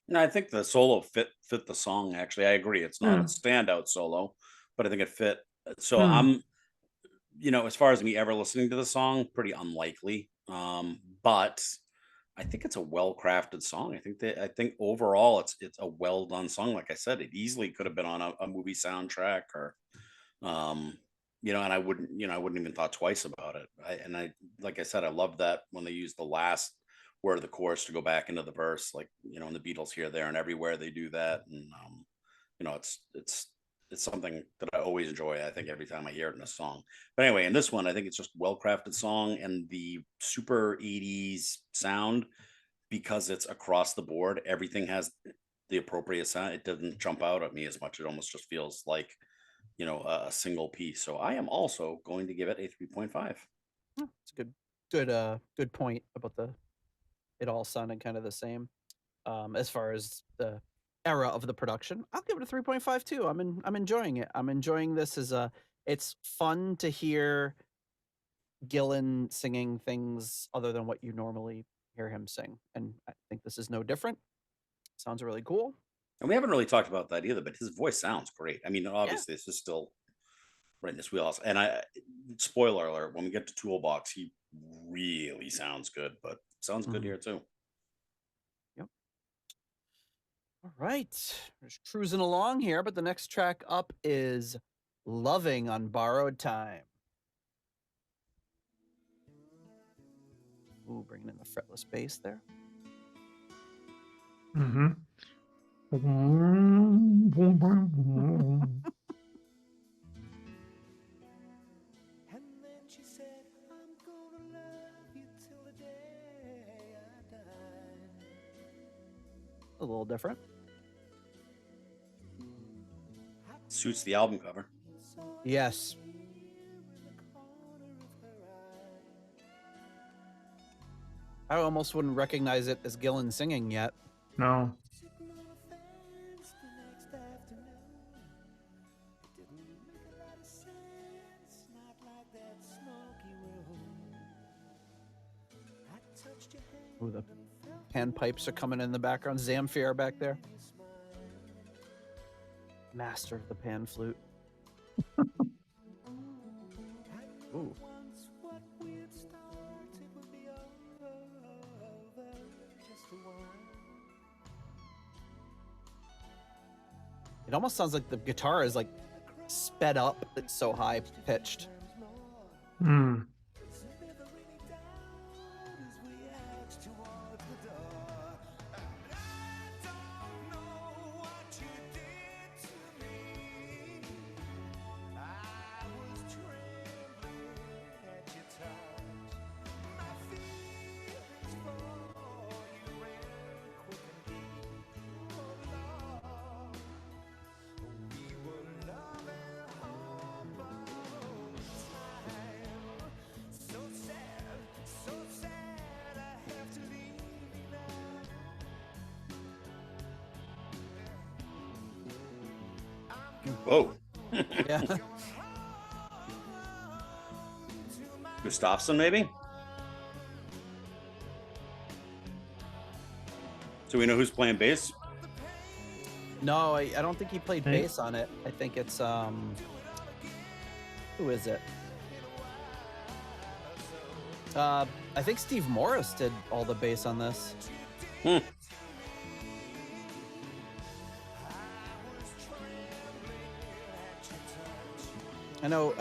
no, I think the solo fit the song. Actually, I agree. It's not a standout solo, but I think it fit. So I'm, as far as me ever listening to the song, pretty unlikely. But I think it's a well-crafted song. I think overall it's a well-done song. Like I said, it easily could have been on a movie soundtrack or, and I wouldn't even thought twice about it. Like I said, I love that when they use the last word of the chorus to go back into the verse, like, in the Beatles Here, There, and Everywhere, they do that. And, it's something that I always enjoy. I think every time I hear it in a song. But anyway, in this one, I think it's just well-crafted song and the super 80s sound, because it's across the board. Everything has the appropriate sound. It doesn't jump out at me as much. It almost just feels like, a single piece. So I am also going to give it a 3.5. It's a good point about it all sounding kind of the same. As far as the era of the production, I'll give it a 3.5 too. I'm enjoying it. I'm enjoying this it's fun to hear Gillan singing things other than what you normally hear him sing. And I think this is no different. Sounds really cool. And we haven't really talked about that either, but his voice sounds great. I mean, obviously this is still right in this wheelhouse. And spoiler alert, when we get to Toolbox, he really sounds good, but sounds good here too. All right, just cruising along here, but the next track up is Loving on Borrowed Time. Ooh, bringing in the fretless bass there. A little different. Suits the album cover. Yes. I almost wouldn't recognize it as Gillan singing yet. No. Ooh, the pan pipes are coming in the background. Zamfir back there. Master of the pan flute. Ooh. It almost sounds like the guitar is like sped up. It's so high pitched. Hmm. Whoa. Yeah. Gustafsson, maybe? Do we know who's playing bass? No, I don't think he played Hey. bass on it. I think it's who is it? I think Steve Morris did all the bass on this. Hmm. I know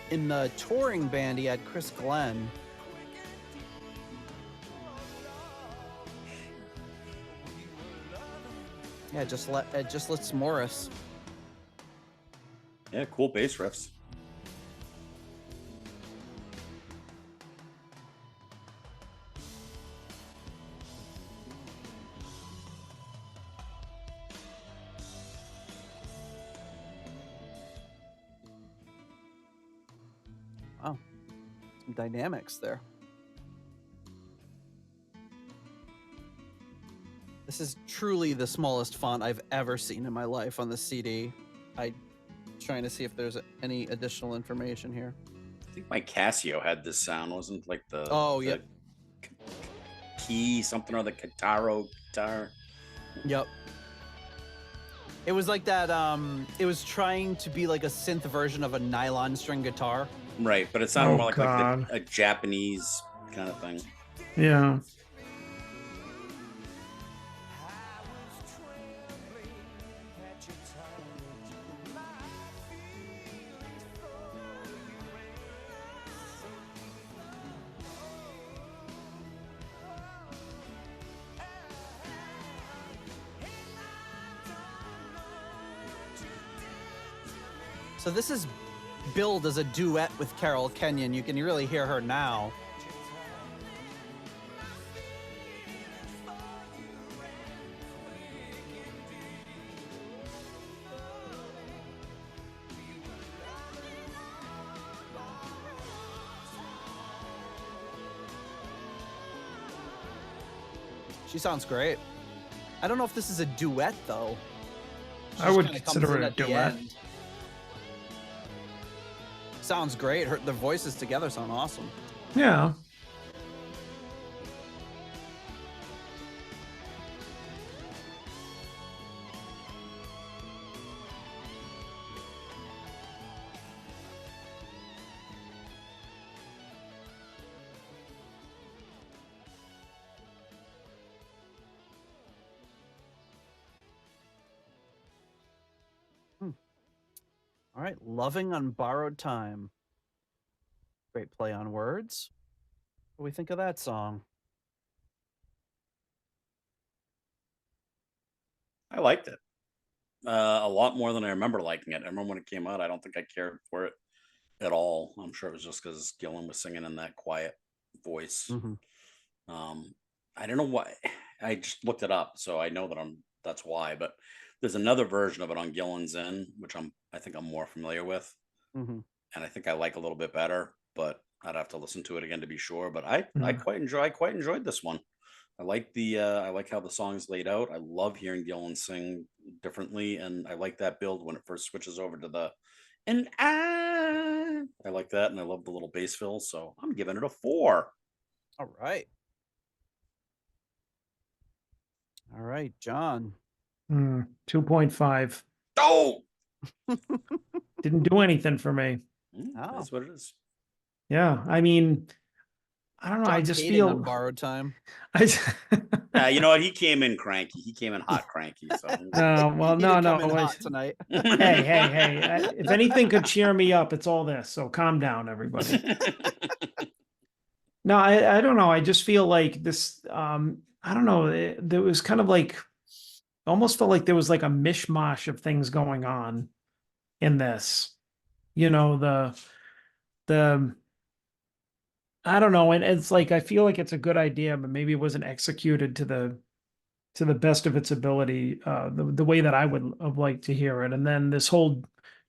in the touring band he had Chris Glenn. Yeah, it just lets Morris. Yeah, cool bass riffs. Wow, some dynamics there. This is truly the smallest font I've ever seen in my life on the CD. I'm trying to see if there's any additional information here. I think my Casio had this sound, wasn't like the Oh, the yep. key something or the Kitaro guitar. Yep. It was like that. It was trying to be like a synth version of a nylon string guitar. Right, but it sounded Oh, more like God. a Japanese kind of thing. Yeah. So this is billed as a duet with Carol Kenyon. You can really hear her now. She sounds great. I don't know if this is a duet though. She I just would kinda consider comes in it a at the duet. end. Sounds great. The voices together sound awesome. Yeah. All right, Loving on Borrowed Time. Great play on words. What do we think of that song? I liked it a lot more than I remember liking it. I remember when it came out, I don't think I cared for it at all. I'm sure it was just because Gillan was singing in that quiet voice. I don't know why. I just looked it up, so I know that that's why. But there's another version of it on Gillan's Inn, which I think I'm more familiar with, and I think I like a little bit better. But I'd have to listen to it again to be sure. But I quite enjoyed this one. I like I like how the song's laid out. I love hearing Gillan sing differently, and I like that build when it first switches over to the and I like that, and I love the little bass fill. So I'm giving it a 4. All right. All right, John. 2.5. Oh, Didn't do anything for me. Oh. That's what it is. Yeah, I mean, I don't know. I John's just hating on feel borrowed time. Yeah, you know what? He came in cranky. He came in hot cranky. So well, He no, did come in no. hot tonight. Hey. If anything could cheer me up, it's all this. So calm down, everybody. No, I don't know. I just feel like this. I don't know. There was kind of like, almost felt like there was like a mishmash of things going on in this. You know, the I don't know, and it's like I feel like it's a good idea, but maybe it wasn't executed to the best of its ability, the way that I would have liked to hear it. And then this whole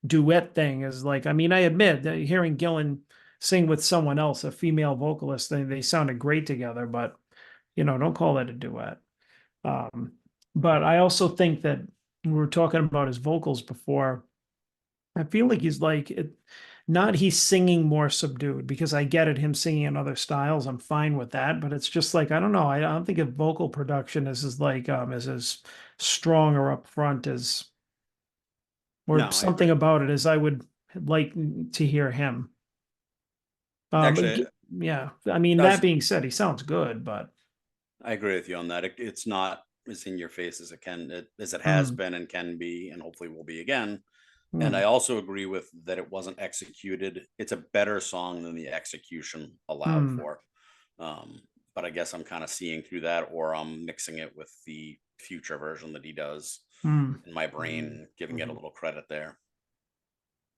duet thing is like, I mean, I admit that hearing Gillan sing with someone else, a female vocalist, they sounded great together, but don't call that a duet. But I also think that we were talking about his vocals before. I feel like he's like not he's singing more subdued, because I get it, him singing in other styles. I'm fine with that, but it's just like, I don't know. I don't think a vocal production is as strong or upfront as, or No, I something agree. about it as I would like to hear him. Actually, Yeah. I mean, that being said, he sounds good, but I agree with you on that. It's not as in your face as as it has Mm. been and can be, and hopefully will be again. mm, And I also agree with that it wasn't executed. It's a better song than the execution allowed Mm. for. But I guess I'm kind of seeing through that, or I'm mixing it with the future version that he does mm, in my brain, giving it a little credit there.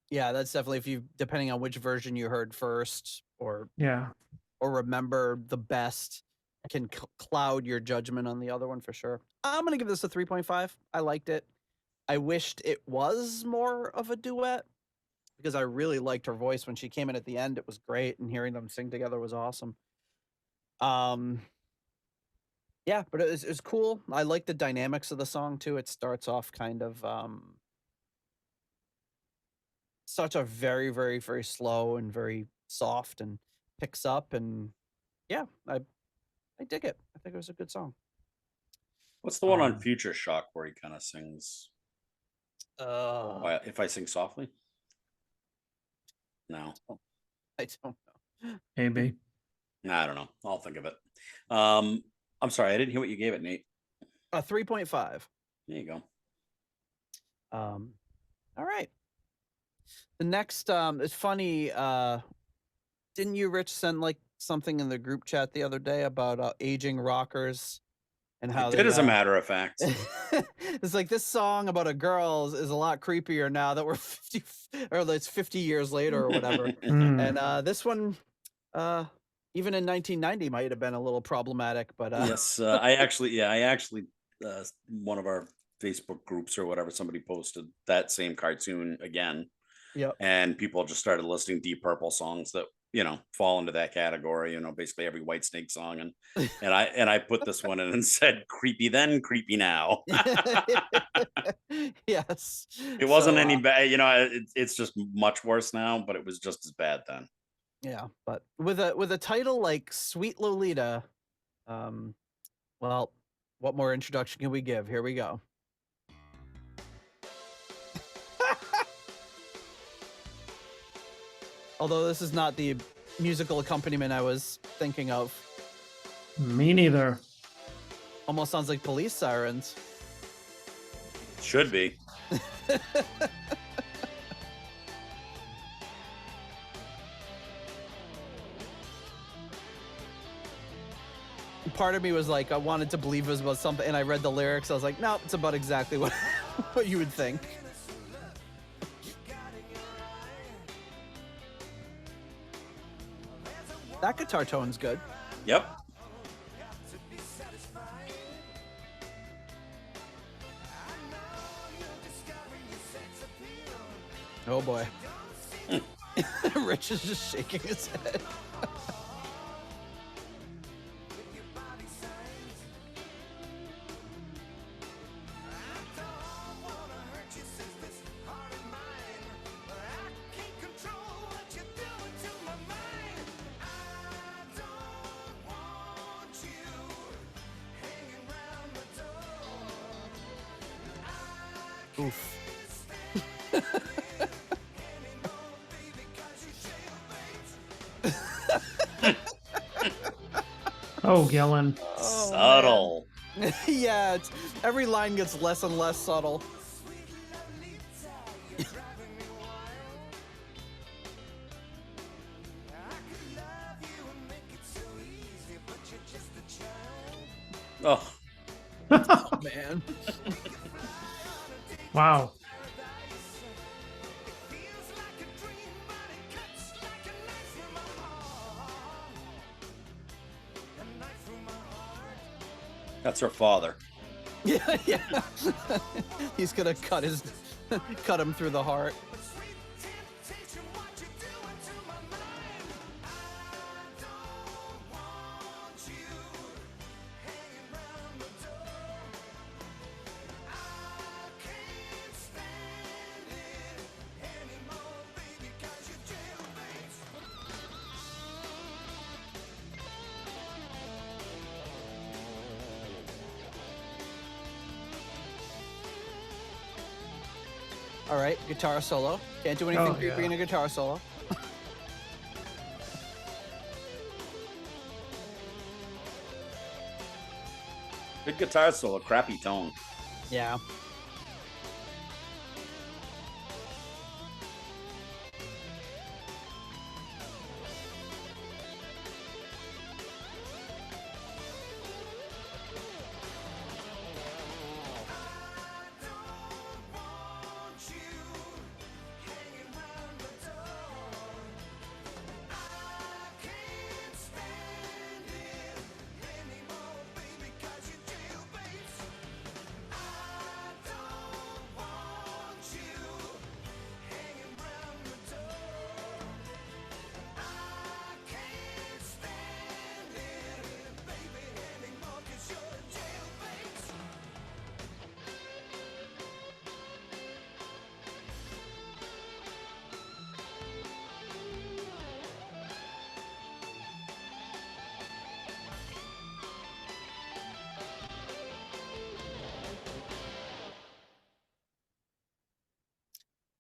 Yeah, that's definitely depending on which version you heard first, or yeah. remember the best, can cloud your judgment on the other one for sure. I'm gonna give this a 3.5. I liked it. I wished it was more of a duet, because I really liked her voice when she came in at the end. It was great, and hearing them sing together was awesome. Yeah, but it was cool. I like the dynamics of the song too. It starts off kind of such a very, very, very slow and very soft, and picks up, and yeah, I dig it. I think it was a good song. What's the one on Future Shock where he kind of sings? If I sing softly? No. I don't know. Maybe. Nah, I don't know. I'll think of it. I'm sorry, I didn't hear what you gave it, Nate. A 3.5. There you go. All right. The next, it's funny. Didn't you, Rich, send like something in the group chat the other day about aging rockers and how I did, as a matter of fact. It's like this song about a girl is a lot creepier now that we're 50, or it's 50 years later or whatever. Mm. And this one, even in 1990, might have been a little problematic. But yes, I actually, one of our Facebook groups or whatever, somebody posted that same cartoon again. Yep. And people just started listing Deep Purple songs that fall into that category. Basically every Whitesnake song, and I put this one in and said, "Creepy then, creepy now." Yes, it wasn't any bad. It's just much worse now, but it was just as bad then. Yeah, but with a title like Sweet Lolita, well, what more introduction can we give? Here we go. Although this is not the musical accompaniment I was thinking of. Me neither. Almost sounds like police sirens. Should be. Part of me was like, I wanted to believe it was about something, and I read the lyrics. I was like, no, it's about exactly what what you would think. That guitar tone's good. Yep. Oh boy. Rich is just shaking his head. Oof. Oh, Gillan. Oh, Subtle. man. Yeah, every line gets less and less subtle. Oh, Oh, man. Wow. that's her father. Yeah, yeah. He's gonna cut him through the heart. All right, guitar solo. Can't do anything Oh, creepy yeah. in a guitar solo. Good guitar solo, crappy tone. Yeah.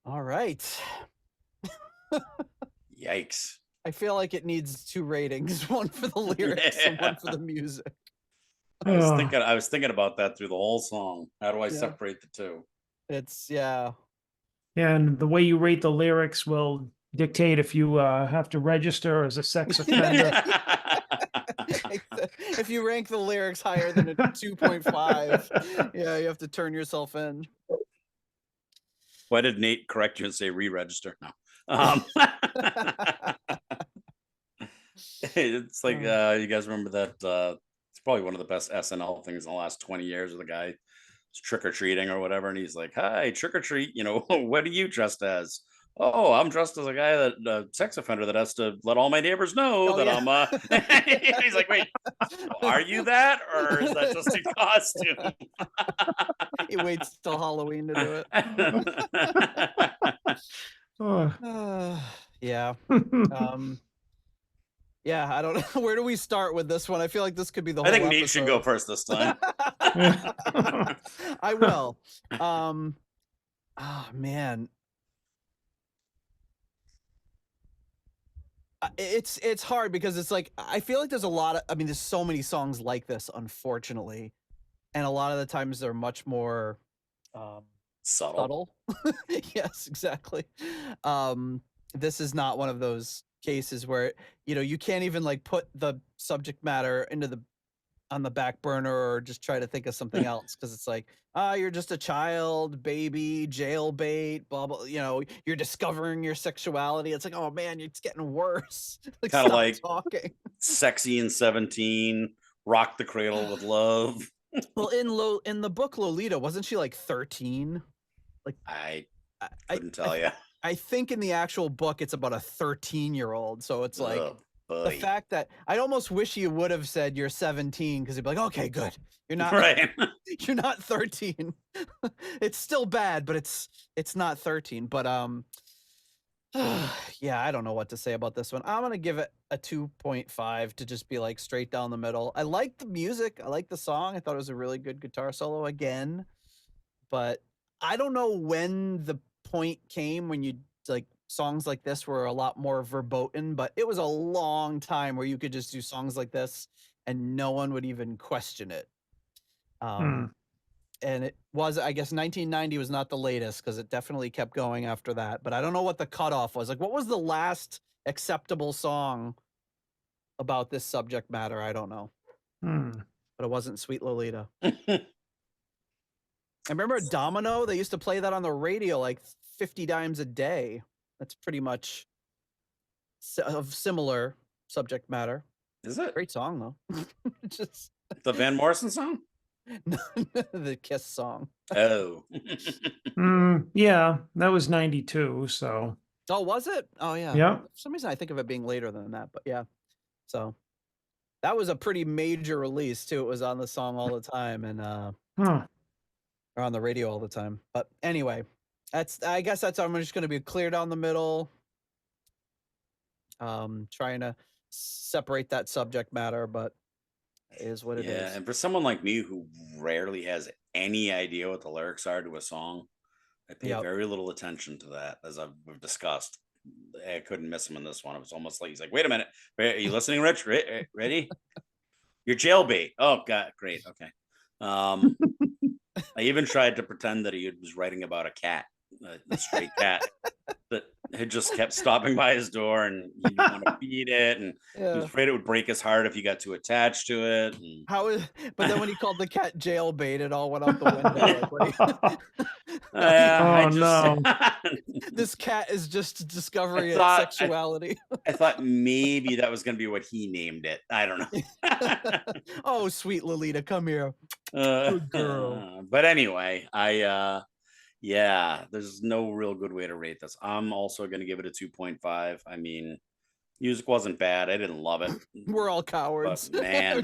All right. Yikes. I feel like it needs 2 ratings, one for the lyrics and one for Yeah. the music. I was Ugh. thinking about that through the whole song. How do I Yeah. separate the two? It's yeah. And the way you rate the lyrics will dictate if you have to register as a sex offender. If you rank the lyrics higher than a 2.5, yeah, you have to turn yourself in. Why did Nate correct you and say re-register? No. It's like you guys remember that it's probably one of the best SNL things in the last 20 years of the guy trick-or-treating or whatever, and he's like, hi, trick-or-treat, what are you dressed as? Oh, I'm dressed as a guy that sex offender that has to let all my neighbors know Oh, that yeah. I'm he's like, wait, are you that, or is that just a costume? He waits till Halloween to do it. Oh. Yeah. Yeah, I don't know. Where do we start with this one? I feel like this could be the I whole think Nate should go episode. first this time. I will. Oh man. It's hard because it's like I feel like there's a lot of there's so many songs like this, unfortunately. And a lot of the times they're much more Subtle. Yes, exactly. This is not one of those cases where you can't even like put the subject matter on the back burner or just try to think of something else, because it's like, you're just a child, baby, jailbait, blah blah. You're discovering your sexuality. It's like, oh man, it's getting worse. Like, Kind of stop like talking. Sexy and 17, Rock the Cradle with Love. Well, in the book Lolita, wasn't she like 13? Like I couldn't tell you. I think in the actual book it's about a 13-year-old. So it's like the fact that I'd almost wish you would have said you're 17, because you'd be like, okay, good. You're not right. You're not 13. It's still bad, but it's not 13. But yeah, I don't know what to say about this one. I'm gonna give it a 2.5 to just be like straight down the middle. I like the music. I like the song. I thought it was a really good guitar solo again. But I don't know when the point came when you like songs like this were a lot more verboten, but it was a long time where you could just do songs like this and no one would even question it. And it was, I guess 1990 was not the latest because it definitely kept going after that. But I don't know what the cutoff was. Like, what was the last acceptable song about this subject matter? I don't know. But it wasn't Sweet Lolita. I remember Domino. They used to play that on the radio like 50 times a day. That's pretty much of similar subject matter. Is it? Great song though. Just the Van Morrison song? The Kiss song. Oh. Yeah, that was 92. So. Oh, was it? Oh, yeah. Yeah. For some reason, I think of it being later than that, but yeah. So that was a pretty major release too. It was on the song all the time and or on the radio all the time. But anyway, I guess I'm just going to be clear down the middle. Trying to separate that subject matter, but it is what it is. Yeah, and for someone like me who rarely has any idea what the lyrics are to a song, I pay very little attention to that, as we've discussed. I couldn't miss him in this one. It was almost like he's like, "Wait a minute, are you listening, Rich? Ready? You're jailbait." Oh God, great. Okay. I even tried to pretend that he was writing about a cat, a stray cat that had just kept stopping by his door, and he didn't want to feed it, and he was afraid it would break his heart if he got too attached to it. And... But then when he called the cat jailbait, it all went out the window. No! This cat is just discovering sexuality. I thought maybe that was going to be what he named it. I don't know. Oh, sweet Lolita, come here. Good girl. But anyway, yeah, there's no real good way to rate this. I'm also going to give it a 2.5. I mean, music wasn't bad. I didn't love it. We're all cowards. But man,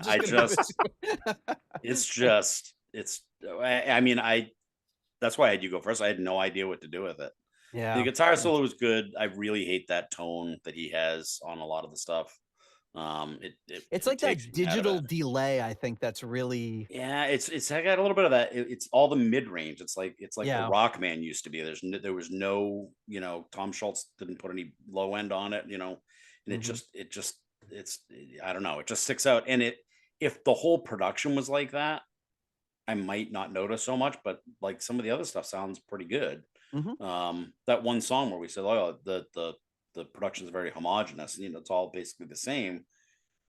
that's why I had you go first. I had no idea what to do with it. Yeah. The guitar solo was good. I really hate that tone that he has on a lot of the stuff. It's like that digital delay. I think that's really I got a little bit of that. It's all the mid range. It's like the Rock Man used to be. There was no, Tom Schultz didn't put any low end on it, and it's I don't know, it just sticks out. And if the whole production was like that, I might not notice so much, but like some of the other stuff sounds pretty good. That one song where we said, oh, the production is very homogenous, and it's all basically the same.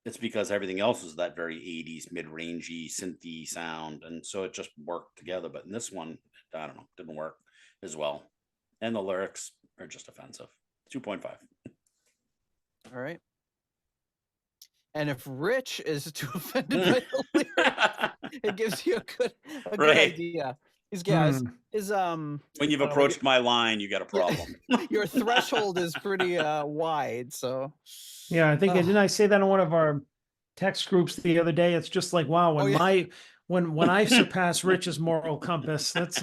It's because everything else is that very 80s mid-rangey synthy sound, and so it just worked together. But in this one, I don't know, didn't work as well, and the lyrics are just offensive. 2.5. All right. And if Rich is too offended by the lyrics, it gives you a good idea. When you've approached my line, you got a problem. Your threshold is pretty wide. So yeah, I think didn't I say that in one of our text groups the other day? It's just like, wow, when I surpass Rich's moral compass, that's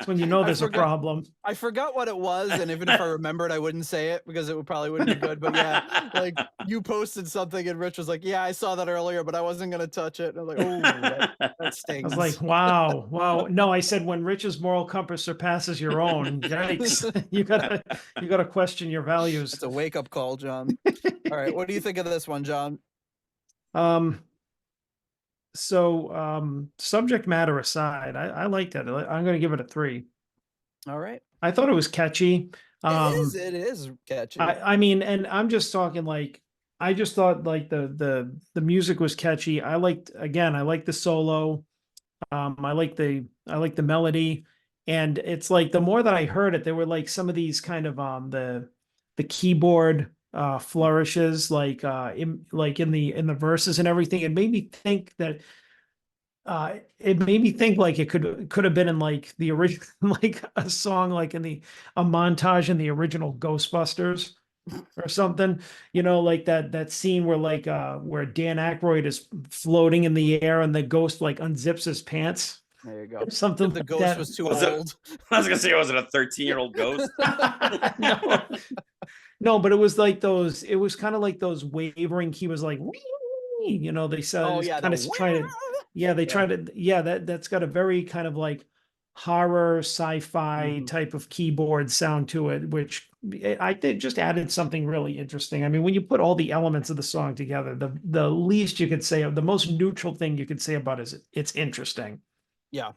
when you know there's a problem. I forgot what it was, and even if I remembered, I wouldn't say it because it probably wouldn't be good. But yeah, like you posted something, and Rich was like, "Yeah, I saw that earlier, but I wasn't gonna touch it." And I was like, "Oh, that stinks." I was like, "Wow." No, I said when Rich's moral compass surpasses your own, yikes! you gotta question your values. It's a wake up call, John. All right, what do you think of this one, John? So subject matter aside, I liked it. I'm going to give it a 3. All right. I thought it was catchy. It is catchy. I mean, and I'm just talking like, I just thought like the music was catchy. I liked the solo. I like the melody, and it's like the more that I heard it, there were like some of these kind of the keyboard flourishes like in the verses and everything. It made me think that like it could have been in like the original, like a song like in a montage in the original Ghostbusters or something, like that scene where like where Dan Aykroyd is floating in the air and the ghost like unzips his pants. There you go. Something the like ghost that. was too old. I was gonna say, was it a 13-year-old ghost? No, but it was like those. It was kind of like those wavering. He was like, they said, oh yeah, kind of trying to. Yeah, they try to. Yeah, that's got a very kind of like horror sci-fi type of keyboard sound to it, which I think just added something really interesting. I mean, when you put all the elements of the song together, the least you could say, the most neutral thing you could say about it is it's interesting. Yeah.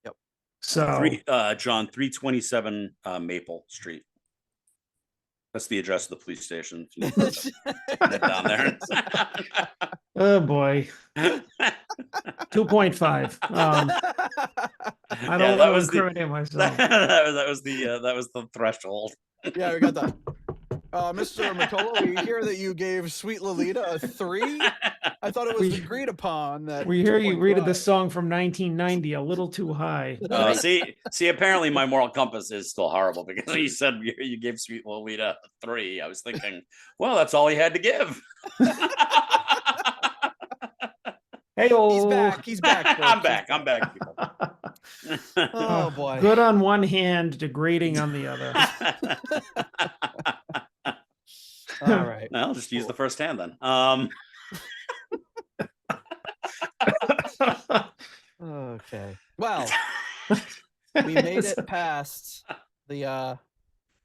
Yep. So John, 327 Maple Street. That's the address of the police station. If you head down there. oh boy. 2.5. I don't want to incriminate myself. that was the threshold. Yeah, we got that. Mr. McCullough, we hear that you gave Sweet Lolita a 3. I thought it was agreed upon that. We hear you rated this song from 1990 a little too high. See, apparently my moral compass is still horrible, because when you said you gave Sweet Lolita a 3, I was thinking, well, that's all he had to give. Hey-o. He's back. I'm back, people. Oh boy. Good on one hand, degrading on the other. All right. Well, just use the first hand then. Okay. Well, we made it past the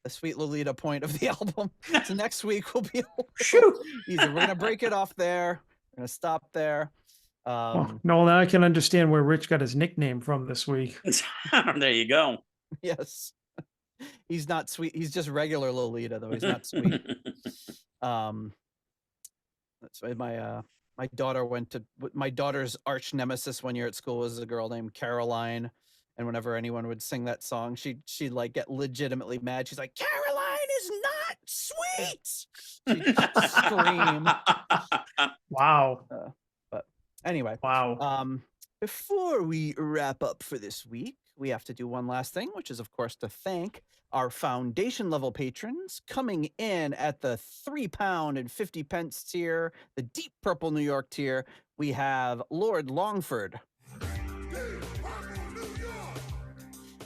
Sweet Lolita point of the album. So next week will be easy. We're gonna break it off there. We're gonna stop there. No, now I can understand where Rich got his nickname from this week. There you go. Yes. He's not sweet. He's just regular Lolita, though. He's not sweet. That's why my daughter my daughter's arch nemesis one year at school was a girl named Caroline. And whenever anyone would sing that song, she'd like get legitimately mad. She's like, Caroline is not sweet. She'd scream. Wow. But anyway. Wow. Before we wrap up for this week, we have to do one last thing, which is, of course, to thank our foundation level patrons coming in at the £3.50 tier, the Deep Purple New York tier. We have Lord Longford.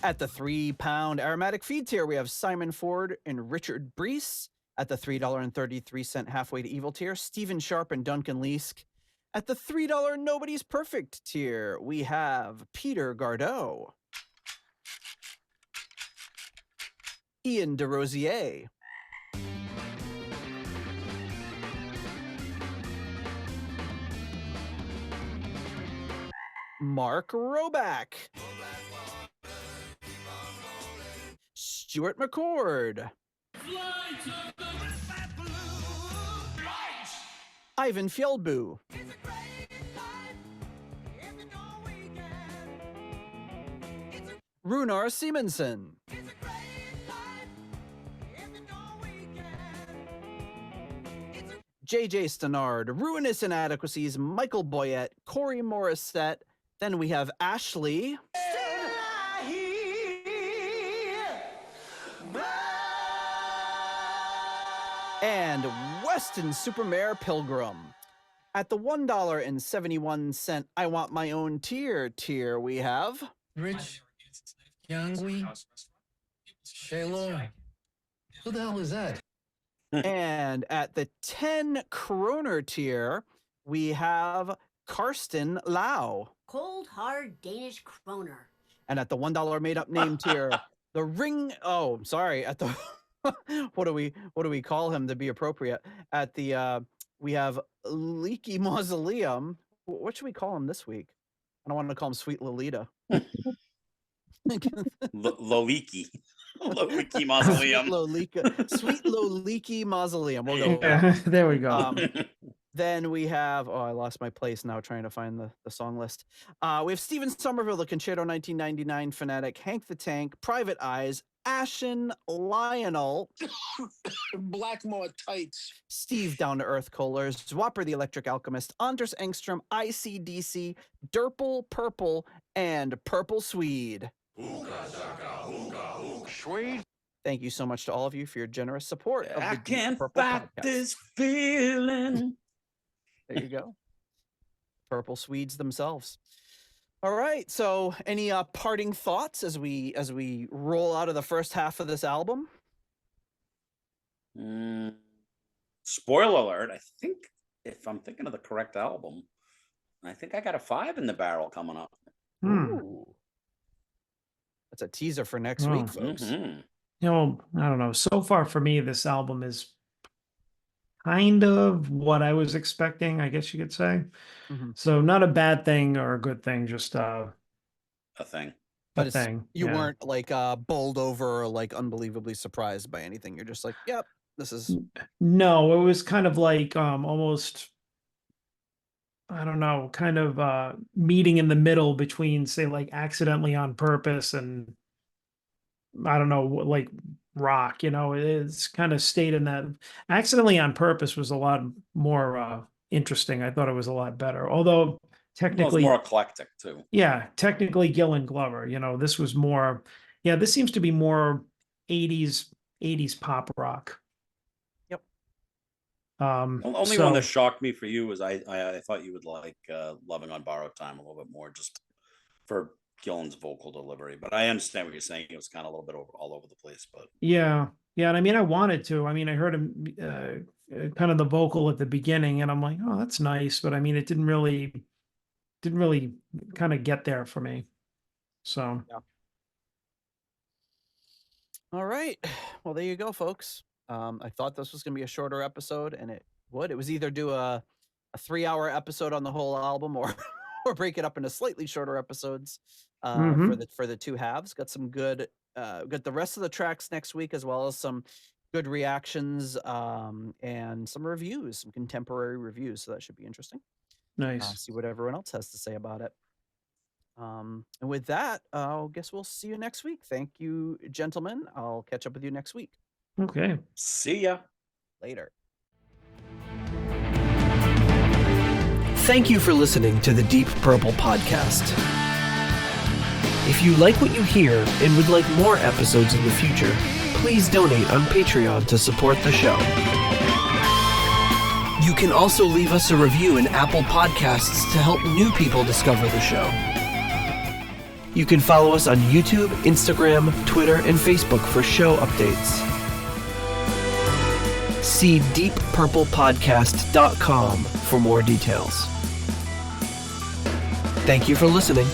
At the £3 aromatic feed tier, we have Simon Ford and Richard Brees. At the $3.33 halfway to evil tier, Stephen Sharp and Duncan Leask. At the $3 Nobody's Perfect tier, we have Peter Gardot, Ian DeRosier, Mark Roback, Stuart McCord, Ivan Fjellbu, Runar Simonsen, JJ Stenard, Ruinous Inadequacies, Michael Boyette, Corey Morissette. Then we have Ashley. And Weston Supermare Pilgrim. At the $1.71 I Want My Own tier, we have Rich, Youngwy, Shaylor. Who the hell is that? And at the 10 kroner tier, we have Karsten Lau. Cold, hard Danish kroner. And at the $1 made up name tier, the ring. Oh, sorry. At the what do we call him to be appropriate? At the we have Leaky Mausoleum. What should we call him this week? I don't want to call him Sweet Lolita. Loliki. Loliki Mausoleum. Sweet Loliki Mausoleum. We'll go with that. There we go. Then we have, I lost my place now trying to find the song list. We have Steven Somerville, the Concerto 1999 Fanatic, Hank the Tank, Private Eyes, Ashen Lionel, Blackmore Tights, Steve Down to Earth Kohlers, Zwapper the Electric Alchemist, Anders Engstrom, ICDC, Derple Purple, and Purple Swede. Swede? Thank you so much to all of you for your generous support of the I Deep can't Purple fight podcast. this feeling. There you go. Purple Swedes themselves. All right. So any parting thoughts as we roll out of the first half of this album? Spoiler alert, I think if I'm thinking of the correct album, I think I got a 5 in the barrel coming up. Ooh. It's a teaser for next week, folks. Mhm. You know, I don't know. So far for me, this album is kind of what I was expecting, I guess you could say. Mhm. So not a bad thing or a good thing, just A thing. But a thing. you yeah. weren't like bowled over or like unbelievably surprised by anything. You're just like, yep, this is No, it was kind of like almost, I don't know, kind of meeting in the middle between, say, like Accidentally on Purpose and I don't know, like rock, it's kind of stayed in that. Accidentally on Purpose was a lot more interesting. I thought it was a lot better. Although Well, it's technically, more eclectic too. yeah, technically Gillan Glover, this was more, yeah, this seems to be more 80s pop rock. Yep. Only one that shocked me for you was I thought you would like Loving on Borrowed Time a little bit more just for Gillan's vocal delivery. But I understand what you're saying. It was kind of a little bit all over the place. But yeah. And I mean, I wanted to. I mean, I heard him kind of the vocal at the beginning, and I'm like, oh, that's nice. But I mean, it didn't really kind of get there for me. So Yeah. All right. Well, there you go, folks. I thought this was going to be a shorter episode, and it would. It was either do a 3-hour episode on the whole album, or or break it up into slightly shorter episodes for the two halves. Got some good. Got the rest of the tracks next week, as well as some good reactions and some reviews, some contemporary reviews. So that should be interesting. nice. See what everyone else has to say about it. And with that, I guess we'll see you next week. Thank you, gentlemen. I'll catch up with you next week. Okay. see ya. Later. Thank you for listening to the Deep Purple Podcast. If you like what you hear and would like more episodes in the future, please donate on Patreon to support the show. You can also leave us a review in Apple Podcasts to help new people discover the show. You can follow us on YouTube, Instagram, Twitter, and Facebook for show updates. See deeppurplepodcast.com for more details. Thank you for listening.